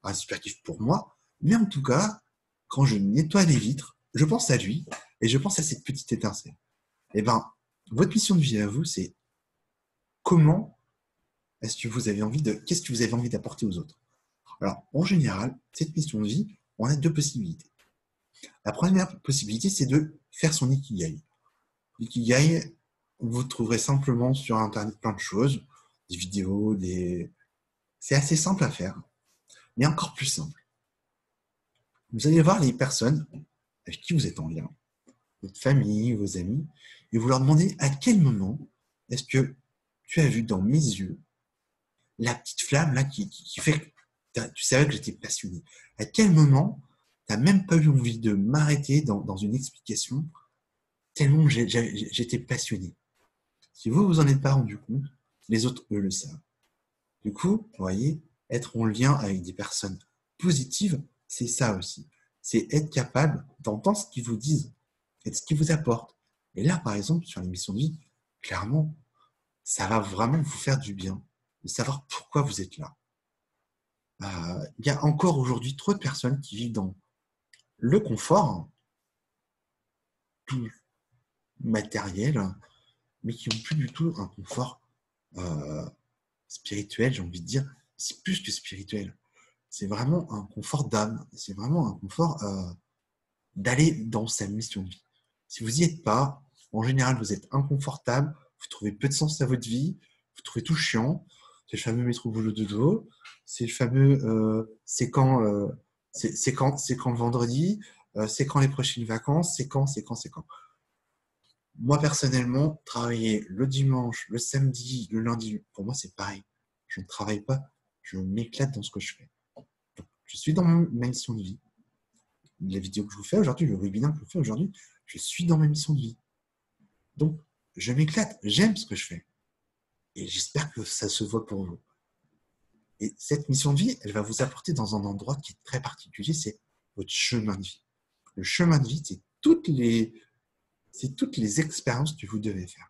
inspiratif pour moi. Mais en tout cas, quand je nettoie les vitres, je pense à lui et je pense à cette petite étincelle. Eh bien, votre mission de vie à vous, c'est comment est-ce que vous avez envie de... Qu'est-ce que vous avez envie d'apporter aux autres? Alors, en général, cette mission de vie, on a deux possibilités. La première possibilité, c'est de faire son ikigai. L'ikigai, vous trouverez simplement sur Internet plein de choses, des vidéos, des... C'est assez simple à faire, mais encore plus simple. Vous allez voir les personnes avec qui vous êtes en lien, votre famille, vos amis, et vous leur demandez à quel moment est-ce que tu as vu dans mes yeux la petite flamme là qui fait que tu savais que j'étais passionné. À quel moment tu n'as même pas eu envie de m'arrêter dans une explication tellement j'étais passionné. Si vous vous en êtes pas rendu compte, les autres, eux, le savent. Du coup, vous voyez, être en lien avec des personnes positives, c'est ça aussi. C'est être capable d'entendre ce qu'ils vous disent et de ce qu'ils vous apportent. Et là, par exemple, sur l'émission de vie, clairement, ça va vraiment vous faire du bien de savoir pourquoi vous êtes là. Il y a encore aujourd'hui trop de personnes qui vivent dans le confort, tout matériel, mais qui n'ont plus du tout un confort spirituel, j'ai envie de dire. C'est plus que spirituel. C'est vraiment un confort d'âme. C'est vraiment un confort d'aller dans sa mission de vie. Si vous n'y êtes pas, en général, vous êtes inconfortable, vous trouvez peu de sens à votre vie, vous trouvez tout chiant. C'est le fameux métro boulot dodo. C'est le fameux c'est quand le vendredi, c'est quand les prochaines vacances, c'est quand. Moi, personnellement, travailler le dimanche, le samedi, le lundi, pour moi, c'est pareil. Je ne travaille pas, je m'éclate dans ce que je fais. Donc, je suis dans ma mission de vie. La vidéo que je vous fais aujourd'hui, le webinaire que je vous fais aujourd'hui, je suis dans ma mission de vie. Donc, je m'éclate, j'aime ce que je fais. Et j'espère que ça se voit pour vous. Et cette mission de vie, elle va vous apporter dans un endroit qui est très particulier, c'est votre chemin de vie. Le chemin de vie, c'est toutes les expériences que vous devez faire.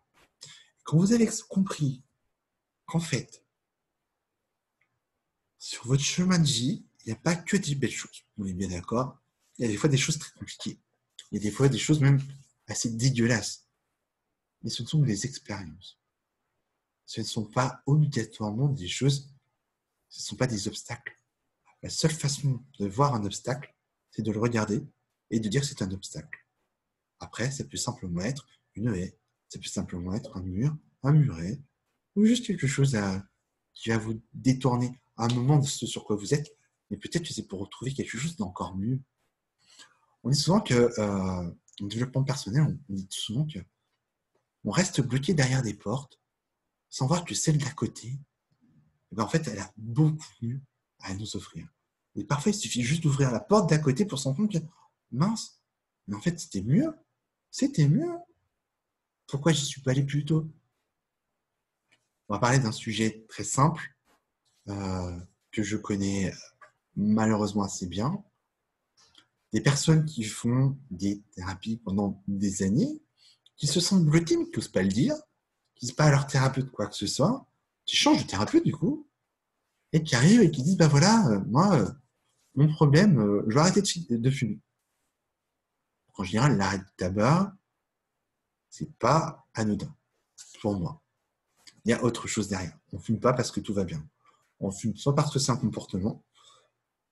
Quand vous avez compris qu'en fait, sur votre chemin de vie, il n'y a pas que des belles choses. On est bien d'accord. Il y a des fois des choses très compliquées. Il y a des fois des choses même assez dégueulasses. Mais ce ne sont que des expériences. Ce ne sont pas obligatoirement des choses, ce ne sont pas des obstacles. La seule façon de voir un obstacle, c'est de le regarder et de dire que c'est un obstacle. Après, ça peut simplement être une haie, ça peut simplement être un mur, un muret, ou juste quelque chose qui va vous détourner à un moment de ce sur quoi vous êtes, mais peut-être que c'est pour retrouver quelque chose d'encore mieux. On dit souvent que, en développement personnel, on dit souvent qu'on reste bloqué derrière des portes sans voir que celle d'à côté, eh ben en fait, elle a beaucoup mieux à nous offrir. Et parfois, il suffit juste d'ouvrir la porte d'à côté pour se rendre compte que, mince, mais en fait, c'était mieux. C'était mieux. Pourquoi j'y suis pas allé plus tôt? On va parler d'un sujet très simple que je connais malheureusement assez bien. Des personnes qui font des thérapies pendant des années, qui se sentent bloquées mais qui n'osent pas le dire, qui ne disent pas à leur thérapeute quoi que ce soit, qui changent de thérapeute du coup, et qui arrivent et qui disent bah voilà, moi, mon problème, je vais arrêter de fumer. En général, l'arrêt du tabac, c'est pas anodin pour moi. Il y a autre chose derrière. On ne fume pas parce que tout va bien. On fume soit parce que c'est un comportement,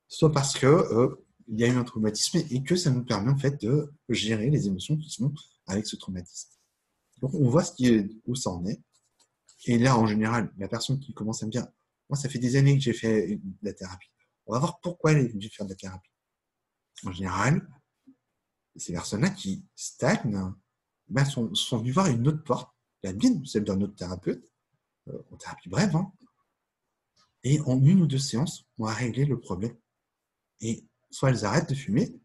soit parce que il y a eu un traumatisme et que ça nous permet en fait de gérer les émotions qui sont avec ce traumatisme. Donc on voit où ça en est. Et là, en général, la personne qui commence à me dire, moi, ça fait des années que j'ai fait de la thérapie. On va voir pourquoi elle est venue faire de la thérapie. En général, ces personnes-là qui stagnent ben, sont venues voir une autre porte, la mienne, celle d'un autre thérapeute, en thérapie brève, hein, et en une ou deux séances, on va régler le problème. Et soit elles arrêtent de fumer,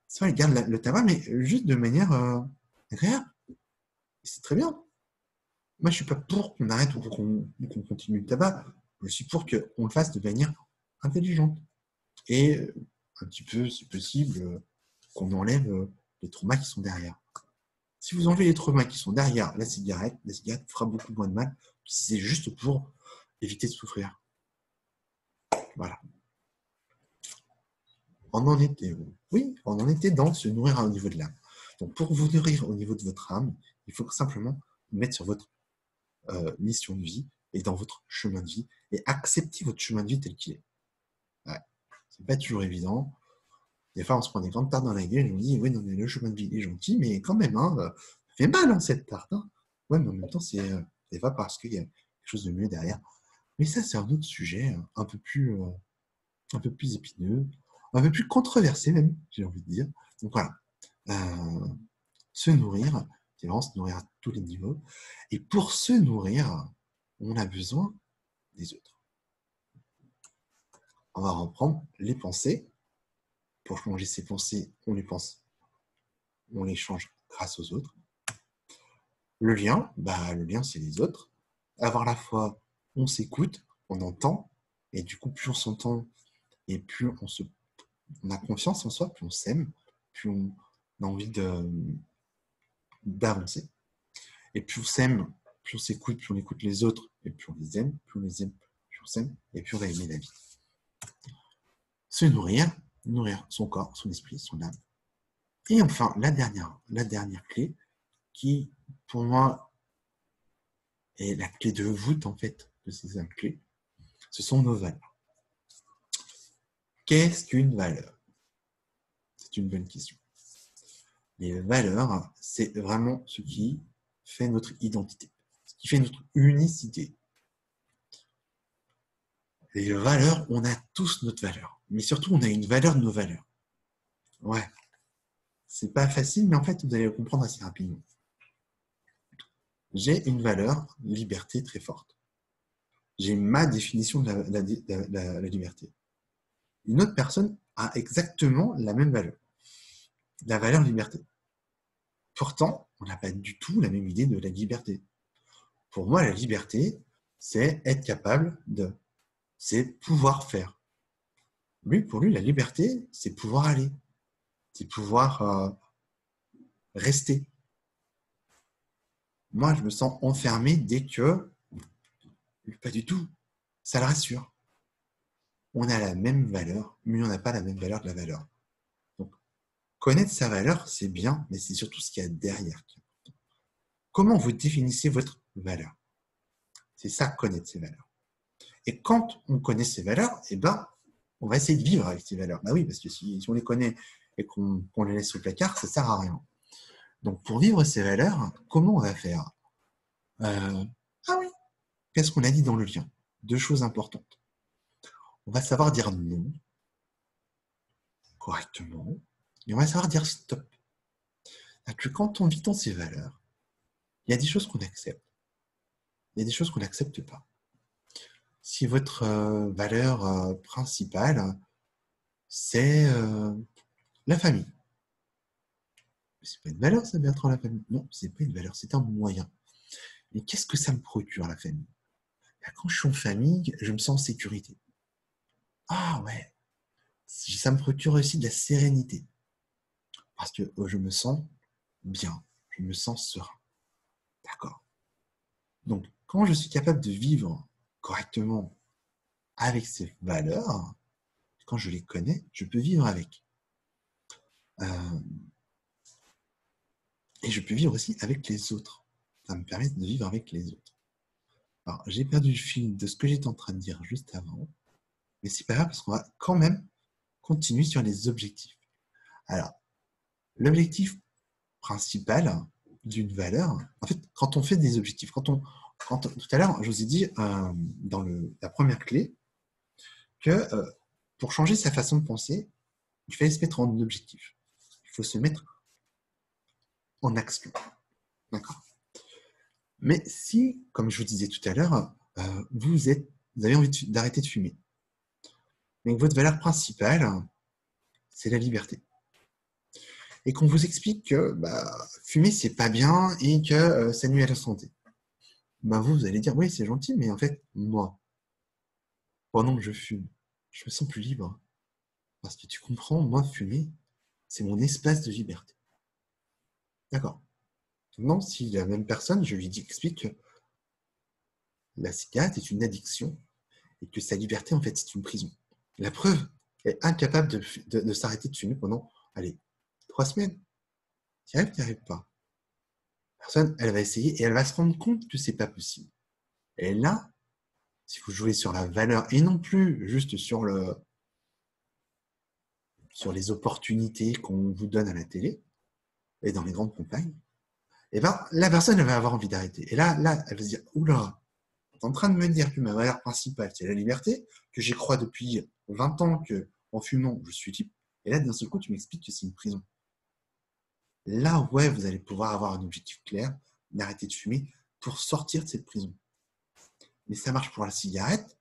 soit elles gardent le tabac, mais juste de manière agréable. Et c'est très bien. Moi, je ne suis pas pour qu'on arrête ou qu'on continue le tabac. Je suis pour qu'on le fasse de manière intelligente. Et un petit peu, si possible, qu'on enlève les traumas qui sont derrière. Si vous enlevez les traumas qui sont derrière la cigarette fera beaucoup moins de mal si c'est juste pour éviter de souffrir. Voilà. On en était où? Oui, on en était dans se nourrir au niveau de l'âme. Donc, pour vous nourrir au niveau de votre âme, il faut simplement vous mettre sur votre mission de vie et dans votre chemin de vie et accepter votre chemin de vie tel qu'il est. Ouais. C'est pas toujours évident. Des fois, on se prend des grandes tartes dans la gueule et on dit oui, non, mais le chemin de vie est gentil, mais quand même, hein, ça fait mal hein, cette tarte. Hein. Ouais, mais en même temps, c'est pas parce qu'il y a quelque chose de mieux derrière. Mais ça, c'est un autre sujet, un peu plus épineux, un peu plus controversé même, j'ai envie de dire. Donc voilà, se nourrir, c'est vraiment se nourrir à tous les niveaux. Et pour se nourrir, on a besoin des autres. On va reprendre les pensées. Pour changer ses pensées, on les pense, on les change grâce aux autres. Le lien, c'est les autres. Avoir la foi, on s'écoute, on entend, et du coup, plus on s'entend, et plus on a confiance en soi, plus on s'aime, plus on a envie d'avancer. Et plus on s'aime, plus on s'écoute, plus on écoute les autres, et plus on les aime, plus on les aime, plus on s'aime, et plus on va aimer la vie. Se nourrir son corps, son esprit, son âme. Et enfin, la dernière clé, qui, pour moi, est la clé de voûte, en fait, de ces 5 clés, ce sont nos valeurs. Qu'est-ce qu'une valeur? C'est une bonne question. Les valeurs, c'est vraiment ce qui fait notre identité, ce qui fait notre unicité. Les valeurs, on a tous notre valeur, mais surtout, on a une valeur de nos valeurs. Ouais, c'est pas facile, mais en fait, vous allez le comprendre assez rapidement. J'ai une valeur, liberté très forte. J'ai ma définition de la liberté. Une autre personne a exactement la même valeur, la valeur liberté. Pourtant, on n'a pas du tout la même idée de la liberté. Pour moi, la liberté, c'est être capable de, c'est pouvoir faire. Pour lui, la liberté, c'est pouvoir aller, c'est pouvoir rester. Moi, je me sens enfermé dès que, pas du tout, ça le rassure. On a la même valeur, mais on n'a pas la même valeur de la valeur. Donc, connaître sa valeur, c'est bien, mais c'est surtout ce qu'il y a derrière. Comment vous définissez votre valeur? C'est ça, connaître ses valeurs. Et quand on connaît ses valeurs, eh ben, on va essayer de vivre avec ces valeurs. Bah oui, parce que si on les connaît et qu'on les laisse au placard, ça ne sert à rien. Donc, pour vivre ces valeurs, comment on va faire? Ah oui, qu'est-ce qu'on a dit dans le lien? 2 choses importantes. On va savoir dire non correctement et on va savoir dire stop. C'est-à-dire que quand on vit dans ces valeurs, il y a des choses qu'on accepte. Il y a des choses qu'on n'accepte pas. Si votre valeur principale, c'est la famille. C'est pas une valeur, ça, Bertrand, la famille. Non, c'est pas une valeur, c'est un moyen. Mais qu'est-ce que ça me procure, la famille? Quand je suis en famille, je me sens en sécurité. Ah ouais, ça me procure aussi de la sérénité. Parce que je me sens bien, je me sens serein. D'accord. Donc, quand je suis capable de vivre correctement avec ces valeurs, quand je les connais, je peux vivre avec. Et je peux vivre aussi avec les autres. Ça me permet de vivre avec les autres. Alors, j'ai perdu le fil de ce que j'étais en train de dire juste avant, mais c'est pas grave parce qu'on va quand même continuer sur les objectifs. Alors, l'objectif principal d'une valeur, en fait, quand on fait des objectifs, tout à l'heure, je vous ai dit dans la première clé que pour changer sa façon de penser, il fallait se mettre en objectif. Il faut se mettre en action. D'accord. Mais si, comme je vous disais tout à l'heure, vous avez envie d'arrêter de fumer, mais que votre valeur principale, c'est la liberté, et qu'on vous explique que fumer, c'est pas bien et que ça nuit à la santé, vous allez dire, oui, c'est gentil, mais en fait, moi, pendant que je fume, je me sens plus libre. Parce que tu comprends, moi, fumer, c'est mon espace de liberté. D'accord. Non, si la même personne, je lui explique que la cigarette est une addiction et que sa liberté, en fait, c'est une prison. La preuve, elle est incapable de s'arrêter de fumer pendant, allez, 3 semaines. Tu n'y arrives pas. La personne, elle va essayer et elle va se rendre compte que c'est pas possible. Et là, si vous jouez sur la valeur et non plus juste sur les opportunités qu'on vous donne à la télé et dans les grandes campagnes, et la personne, elle va avoir envie d'arrêter. Et là, elle va se dire, oula, tu es en train de me dire que ma valeur principale, c'est la liberté, que j'y crois depuis 20 ans qu'en fumant, je suis libre. Et là, d'un seul coup, tu m'expliques que c'est une prison. Là, ouais, vous allez pouvoir avoir un objectif clair, d'arrêter de fumer pour sortir de cette prison. Mais ça marche pour la cigarette,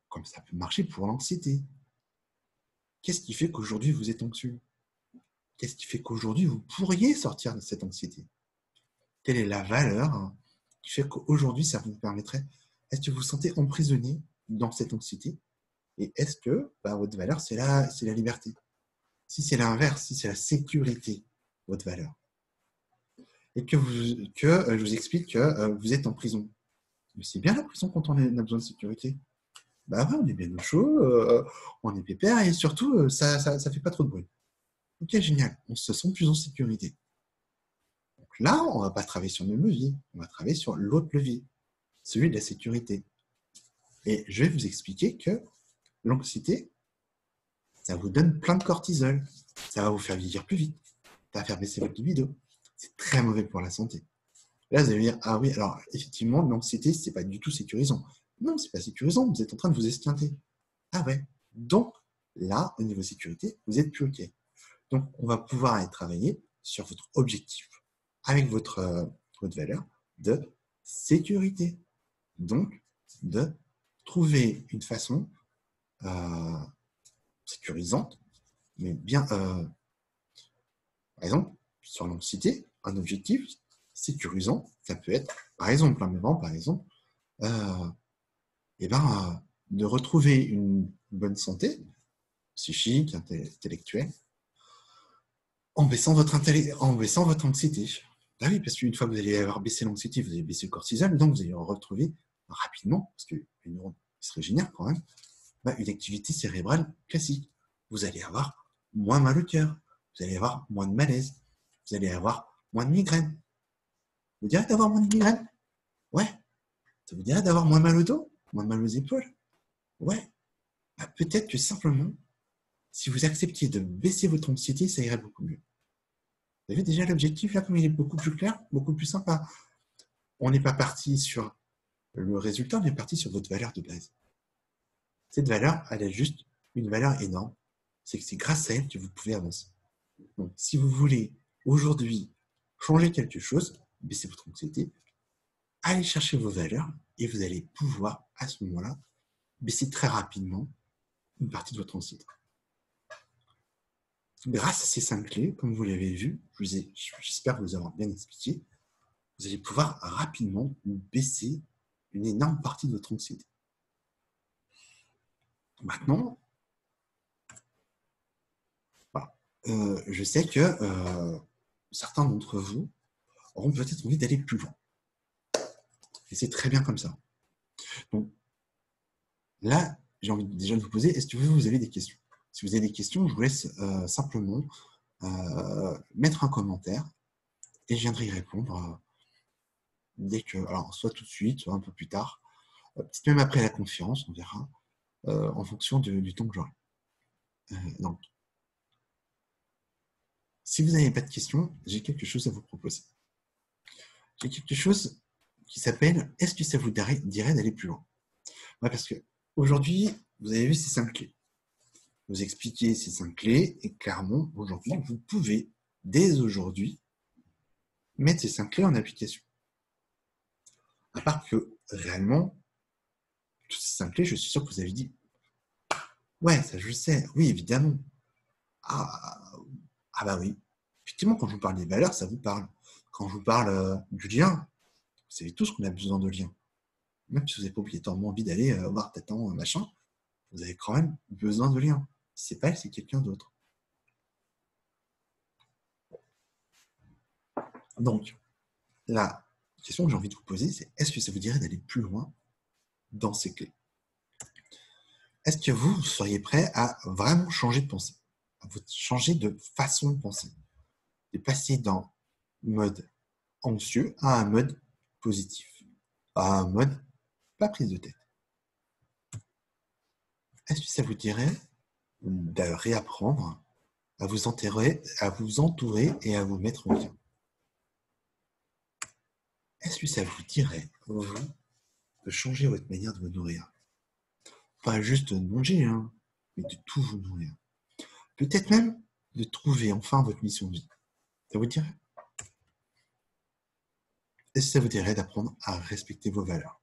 comme ça peut marcher pour l'anxiété. Qu'est-ce qui fait qu'aujourd'hui, vous êtes anxieux? Qu'est-ce qui fait qu'aujourd'hui, vous pourriez sortir de cette anxiété? Quelle est la valeur qui fait qu'aujourd'hui, ça vous permettrait? Est-ce que vous vous sentez emprisonné dans cette anxiété? Et est-ce que votre valeur, c'est la liberté? Si c'est l'inverse, si c'est la sécurité, votre valeur, et que je vous explique que vous êtes en prison. Mais c'est bien la prison quand on a besoin de sécurité. Ouais, on est bien au chaud, on est pépère, et surtout, ça fait pas trop de bruit. Ok, génial, on se sent plus en sécurité. Donc là, on va pas travailler sur le levier, on va travailler sur l'autre levier, celui de la sécurité. Et je vais vous expliquer que l'anxiété, ça vous donne plein de cortisol. Ça va vous faire vieillir plus vite. Ça va faire baisser votre libido. C'est très mauvais pour la santé. Là, vous allez me dire, ah oui, alors effectivement, l'anxiété, c'est pas du tout sécurisant. Non, c'est pas sécurisant, vous êtes en train de vous esquinter. Ah ouais. Donc, là, au niveau sécurité, vous êtes plus OK. Donc, on va pouvoir aller travailler sur votre objectif avec votre valeur de sécurité. Donc, de trouver une façon sécurisante, mais bien, par exemple, sur l'anxiété, un objectif sécurisant, ça peut être, par exemple, de retrouver une bonne santé psychique, intellectuelle, en baissant votre anxiété. Ah oui, parce qu'une fois que vous allez avoir baissé l'anxiété, vous allez baisser le cortisol, donc vous allez retrouver rapidement, parce qu'une neurone serait géniale quand même, une activité cérébrale classique. Vous allez avoir moins mal au cœur, vous allez avoir moins de malaise, vous allez avoir moins de migraines. Vous dirait d'avoir moins de migraines? Ouais. Ça vous dirait d'avoir moins mal au dos? Moins mal aux épaules? Ouais. Peut-être que simplement, si vous acceptiez de baisser votre anxiété, ça irait beaucoup mieux. Vous avez déjà l'objectif là, comme il est beaucoup plus clair, beaucoup plus sympa. On n'est pas parti sur le résultat, on est parti sur votre valeur de base. Cette valeur, elle a juste une valeur énorme. C'est que c'est grâce à elle que vous pouvez avancer. Donc, si vous voulez aujourd'hui changer quelque chose, baisser votre anxiété, allez chercher vos valeurs et vous allez pouvoir, à ce moment-là, baisser très rapidement une partie de votre anxiété. Grâce à ces 5 clés, comme vous l'avez vu, j'espère vous avoir bien expliqué, vous allez pouvoir rapidement baisser une énorme partie de votre anxiété. Maintenant, je sais que certains d'entre vous auront peut-être envie d'aller plus loin. Et c'est très bien comme ça. Donc là, j'ai envie déjà de vous poser, est-ce que vous avez des questions? Si vous avez des questions, je vous laisse simplement mettre un commentaire et je viendrai y répondre dès que, alors soit tout de suite, soit un peu plus tard, peut-être même après la conférence, on verra, en fonction du temps que j'aurai. Donc, si vous n'avez pas de questions, j'ai quelque chose à vous proposer. J'ai quelque chose qui s'appelle « Est-ce que ça vous dirait d'aller plus loin ?» Ouais, parce qu'aujourd'hui, vous avez vu ces 5 clés. Vous expliquez ces 5 clés et clairement, aujourd'hui, vous pouvez, dès aujourd'hui, mettre ces 5 clés en application. À part que, réellement, toutes ces 5 clés, je suis sûr que vous avez dit « Ouais, ça je sais, oui, évidemment. Ah, ah bah oui. Effectivement, quand je vous parle des valeurs, ça vous parle. Quand je vous parle du lien, vous savez tous qu'on a besoin de lien. Même si vous n'avez pas obligatoirement envie d'aller voir Tatan, machin, vous avez quand même besoin de lien. Si c'est pas elle, c'est quelqu'un d'autre. Donc, la question que j'ai envie de vous poser, c'est est-ce que ça vous dirait d'aller plus loin dans ces clés? Est-ce que vous seriez prêt à vraiment changer de pensée, à changer de façon de penser, de passer d'un mode anxieux à un mode positif, à un mode pas prise de tête? Est-ce que ça vous dirait de réapprendre à vous entourer et à vous mettre bien? Est-ce que ça vous dirait, vous, de changer votre manière de vous nourrir? Pas juste de manger, hein, mais de tout vous nourrir. Peut-être même de trouver enfin votre mission de vie. Ça vous dirait? Est-ce que ça vous dirait d'apprendre à respecter vos valeurs?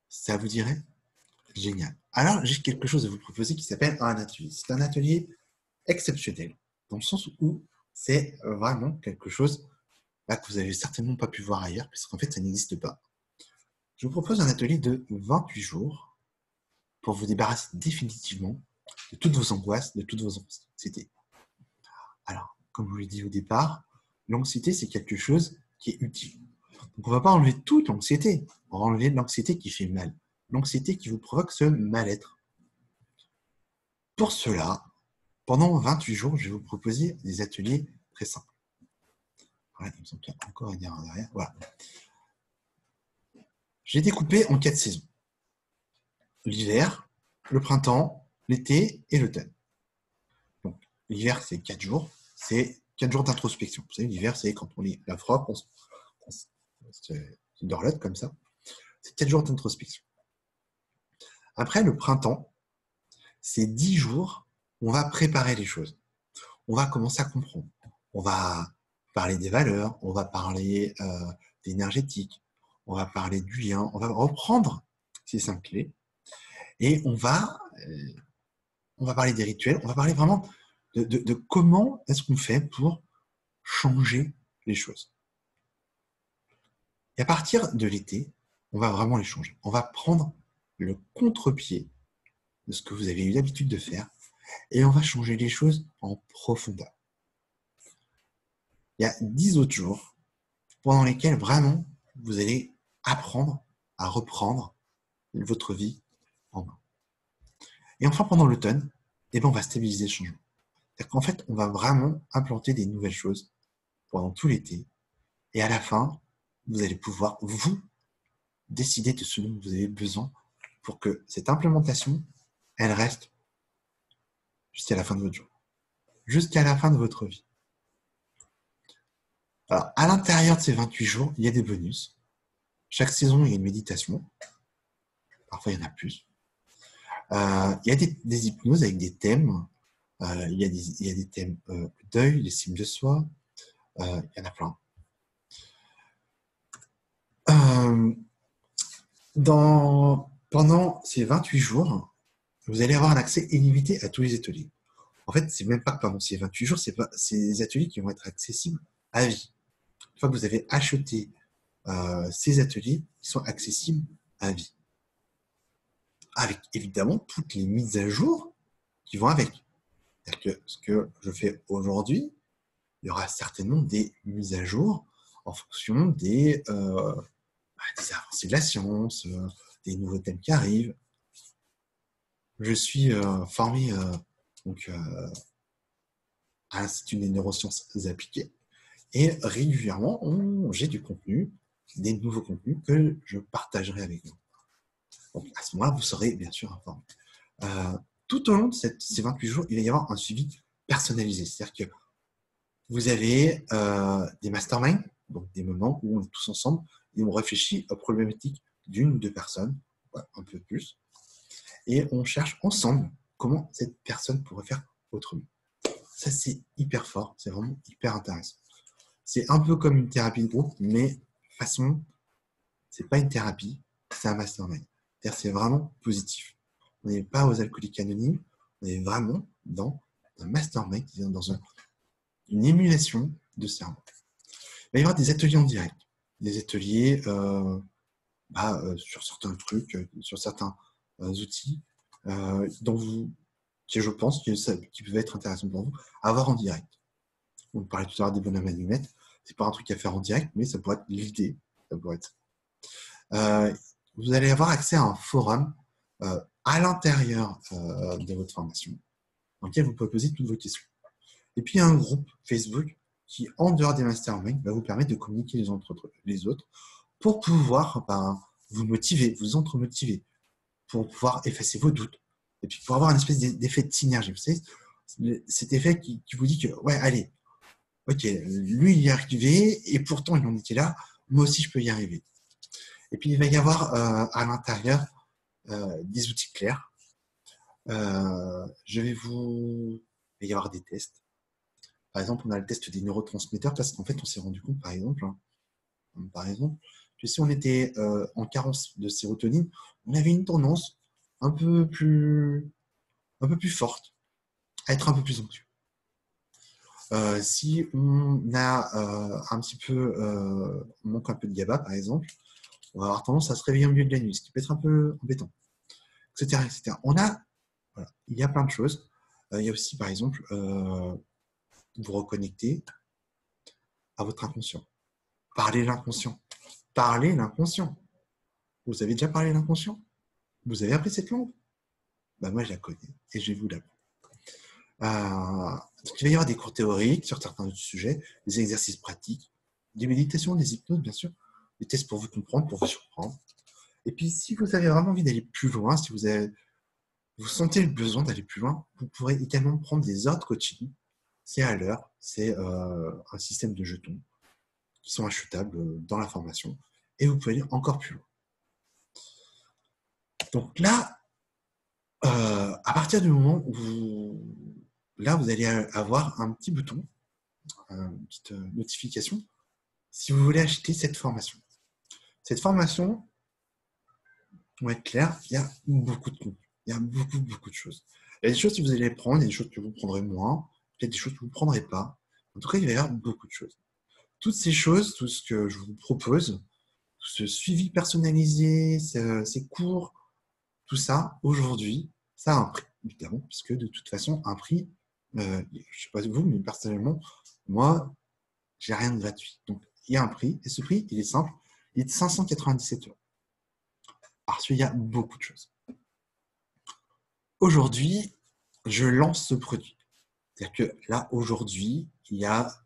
Ça vous dirait? Génial. Alors, j'ai quelque chose à vous proposer qui s'appelle un atelier. C'est un atelier exceptionnel, dans le sens où c'est vraiment quelque chose que vous n'avez certainement pas pu voir ailleurs, puisqu'en fait, ça n'existe pas. Je vous propose un atelier de 28 jours pour vous débarrasser définitivement de toutes vos angoisses, de toutes vos anxiétés. Alors, comme je vous l'ai dit au départ, l'anxiété, c'est quelque chose qui est utile. Donc, on ne va pas enlever toute l'anxiété. On va enlever l'anxiété qui fait mal. L'anxiété qui vous provoque ce mal-être. Pour cela, pendant 28 jours, je vais vous proposer des ateliers très simples. Voilà, il me semble qu'il y a encore une erreur derrière. Voilà. J'ai découpé en 4 saisons. L'hiver, le printemps, l'été et l'automne. Donc, l'hiver, c'est 4 jours. C'est 4 jours d'introspection. Vous savez, l'hiver, c'est quand on lit la froid, on se dorlote comme ça. C'est 4 jours d'introspection. Après, le printemps, c'est 10 jours où on va préparer les choses. On va commencer à comprendre. On va parler des valeurs, on va parler d'énergétique, on va parler du lien, on va reprendre ces 5 clés et on va parler des rituels, on va parler vraiment de comment est-ce qu'on fait pour changer les choses. Et à partir de l'été, on va vraiment les changer. On va prendre le contre-pied de ce que vous avez eu l'habitude de faire et on va changer les choses en profondeur. Il y a 10 autres jours pendant lesquels vraiment vous allez apprendre à reprendre votre vie en main. Et enfin, pendant l'automne, on va stabiliser le changement. C'est-à-dire qu'en fait, on va vraiment implanter des nouvelles choses pendant tout l'été. Et à la fin, vous allez pouvoir, vous, décider de ce dont vous avez besoin pour que cette implémentation, elle reste jusqu'à la fin de votre jour. Jusqu'à la fin de votre vie. Alors, à l'intérieur de ces 28 jours, il y a des bonus. Chaque saison, il y a une méditation. Parfois, il y en a plus. Il y a des hypnoses avec des thèmes. Il y a des thèmes deuil, l'estime de soi. Il y en a plein. Pendant ces 28 jours, vous allez avoir un accès illimité à tous les ateliers. En fait, c'est même pas que pendant ces 28 jours, c'est des ateliers qui vont être accessibles à vie. Une fois que vous avez acheté ces ateliers, ils sont accessibles à vie. Avec évidemment toutes les mises à jour qui vont avec. C'est-à-dire que ce que je fais aujourd'hui, il y aura certainement des mises à jour en fonction des avancées de la science, des nouveaux thèmes qui arrivent. Je suis formé à l'Institut des neurosciences appliquées. Et régulièrement, j'ai du contenu, des nouveaux contenus que je partagerai avec vous. Donc, à ce moment-là, vous serez bien sûr informé. Tout au long de ces 28 jours, il va y avoir un suivi personnalisé. C'est-à-dire que vous avez des masterminds, donc des moments où on est tous ensemble et on réfléchit aux problématiques d'une ou deux personnes, un peu plus, et on cherche ensemble comment cette personne pourrait faire autrement. Ça, c'est hyper fort, c'est vraiment hyper intéressant. C'est un peu comme une thérapie de groupe, mais façon, c'est pas une thérapie, c'est un mastermind. C'est-à-dire, c'est vraiment positif. On n'est pas aux alcooliques anonymes, on est vraiment dans un mastermind, c'est-à-dire dans une émulation de cerveau. Il va y avoir des ateliers en direct, des ateliers sur certains trucs, sur certains outils qui je pense qui peuvent être intéressants pour vous à avoir en direct. On parlait tout à l'heure des bonhommes allumettes. C'est pas un truc à faire en direct, mais ça pourrait être l'idée. Ça pourrait être. Vous allez avoir accès à un forum à l'intérieur de votre formation, dans lequel vous pouvez poser toutes vos questions. Et puis, il y a un groupe Facebook qui, en dehors des masterminds, va vous permettre de communiquer les uns entre les autres pour pouvoir vous motiver, vous entre-motiver, pour pouvoir effacer vos doutes, et puis pour avoir une espèce d'effet de synergie. Vous savez, cet effet qui vous dit que, ouais, allez, ok, lui, il y est arrivé, et pourtant, il en était là, moi aussi, je peux y arriver. Et puis, il va y avoir à l'intérieur des outils clairs. Il va y avoir des tests. Par exemple, on a le test des neurotransmetteurs, parce qu'en fait, on s'est rendu compte, par exemple, que si on était en carence de sérotonine, on avait une tendance un peu plus forte à être un peu plus anxieux. Si on a un petit peu, on manque un peu de GABA, par exemple, on va avoir tendance à se réveiller au milieu de la nuit, ce qui peut être un peu embêtant, etc., etc. Il y a plein de choses. Il y a aussi, par exemple, vous reconnecter à votre inconscient. Parler l'inconscient. Parler l'inconscient. Vous avez déjà parlé l'inconscient? Vous avez appris cette langue? Moi, je la connais et je vais vous l'apprendre. Donc, il va y avoir des cours théoriques sur certains sujets, des exercices pratiques, des méditations, des hypnoses, bien sûr, des tests pour vous comprendre, pour vous surprendre. Et puis, si vous avez vraiment envie d'aller plus loin, si vous sentez le besoin d'aller plus loin, vous pourrez également prendre des heures de coaching. C'est à l'heure, c'est un système de jetons qui sont achetables dans la formation et vous pouvez aller encore plus loin. Donc là, à partir du moment où vous allez avoir un petit bouton, une petite notification, si vous voulez acheter cette formation. Cette formation, pour être clair, il y a beaucoup de contenu. Il y a beaucoup de choses. Il y a des choses que vous allez prendre, il y a des choses que vous prendrez moins, peut-être des choses que vous ne prendrez pas. En tout cas, il va y avoir beaucoup de choses. Toutes ces choses, tout ce que je vous propose, tout ce suivi personnalisé, ces cours, tout ça, aujourd'hui, ça a un prix, évidemment, puisque de toute façon, un prix, je ne sais pas vous, mais personnellement, moi, j'ai rien de gratuit. Donc, il y a un prix, et ce prix, il est simple, il est de 597 €. Parce qu'il y a beaucoup de choses. Aujourd'hui, je lance ce produit. C'est-à-dire que là, aujourd'hui, il y a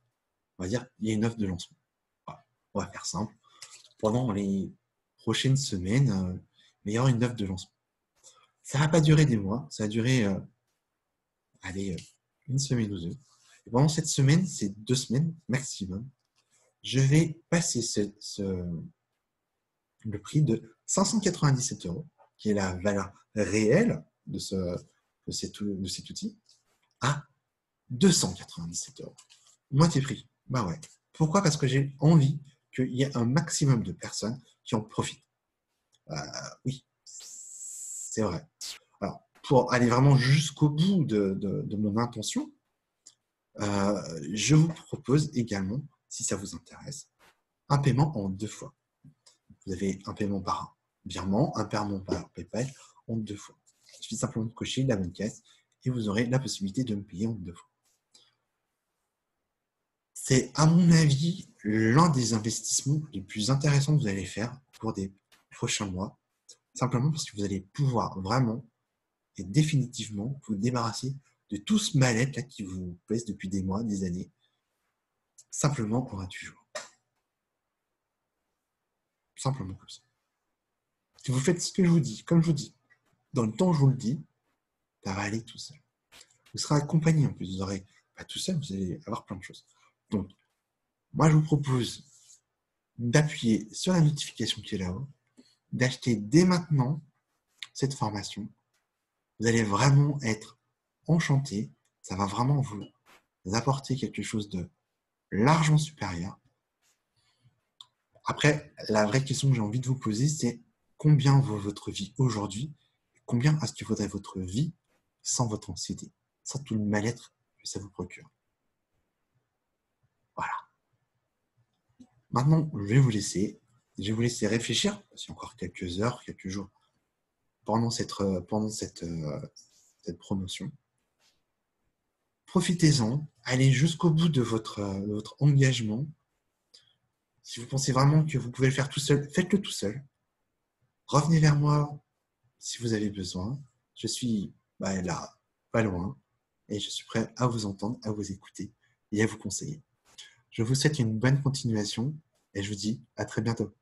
une offre de lancement. Voilà. On va faire simple. Pendant les prochaines semaines, il y aura une offre de lancement. Ça ne va pas durer des mois, ça va durer une semaine ou deux. Et pendant cette semaine, c'est 2 semaines maximum, je vais passer le prix de 597 €, qui est la valeur réelle de cet outil, à 297 €. Moitié prix. Ouais. Pourquoi? Parce que j'ai envie qu'il y ait un maximum de personnes qui en profitent. Oui, c'est vrai. Alors, pour aller vraiment jusqu'au bout de mon intention, je vous propose également, si ça vous intéresse, un paiement en 2 fois. Vous avez un paiement par virement, un paiement par PayPal en 2 fois. Il suffit simplement de cocher la bonne caisse et vous aurez la possibilité de me payer en 2 fois. C'est, à mon avis, l'un des investissements les plus intéressants que vous allez faire au cours des prochains mois, simplement parce que vous allez pouvoir vraiment et définitivement vous débarrasser de tout ce mal-être là qui vous pèse depuis des mois, des années, simplement pour un jours. Simplement comme ça. Si vous faites ce que je vous dis, comme je vous dis, dans le temps où je vous le dis, ça va aller tout seul. Vous serez accompagné en plus, vous n'aurez pas tout seul, vous allez avoir plein de choses. Donc, moi je vous propose d'appuyer sur la notification qui est là-haut, d'acheter dès maintenant cette formation. Vous allez vraiment être enchanté, ça va vraiment vous apporter quelque chose de largement supérieur. Après, la vraie question que j'ai envie de vous poser, c'est combien vaut votre vie aujourd'hui? Combien est-ce que vaudrait votre vie sans votre anxiété, sans tout le mal-être que ça vous procure? Voilà. Maintenant, je vais vous laisser. Je vais vous laisser réfléchir, parce qu'il y a encore quelques heures, quelques jours pendant cette promotion. Profitez-en, allez jusqu'au bout de votre engagement. Si vous pensez vraiment que vous pouvez le faire tout seul, faites-le tout seul. Revenez vers moi si vous avez besoin. Je suis là, pas loin, et je suis prêt à vous entendre, à vous écouter et à vous conseiller. Je vous souhaite une bonne continuation et je vous dis à très bientôt.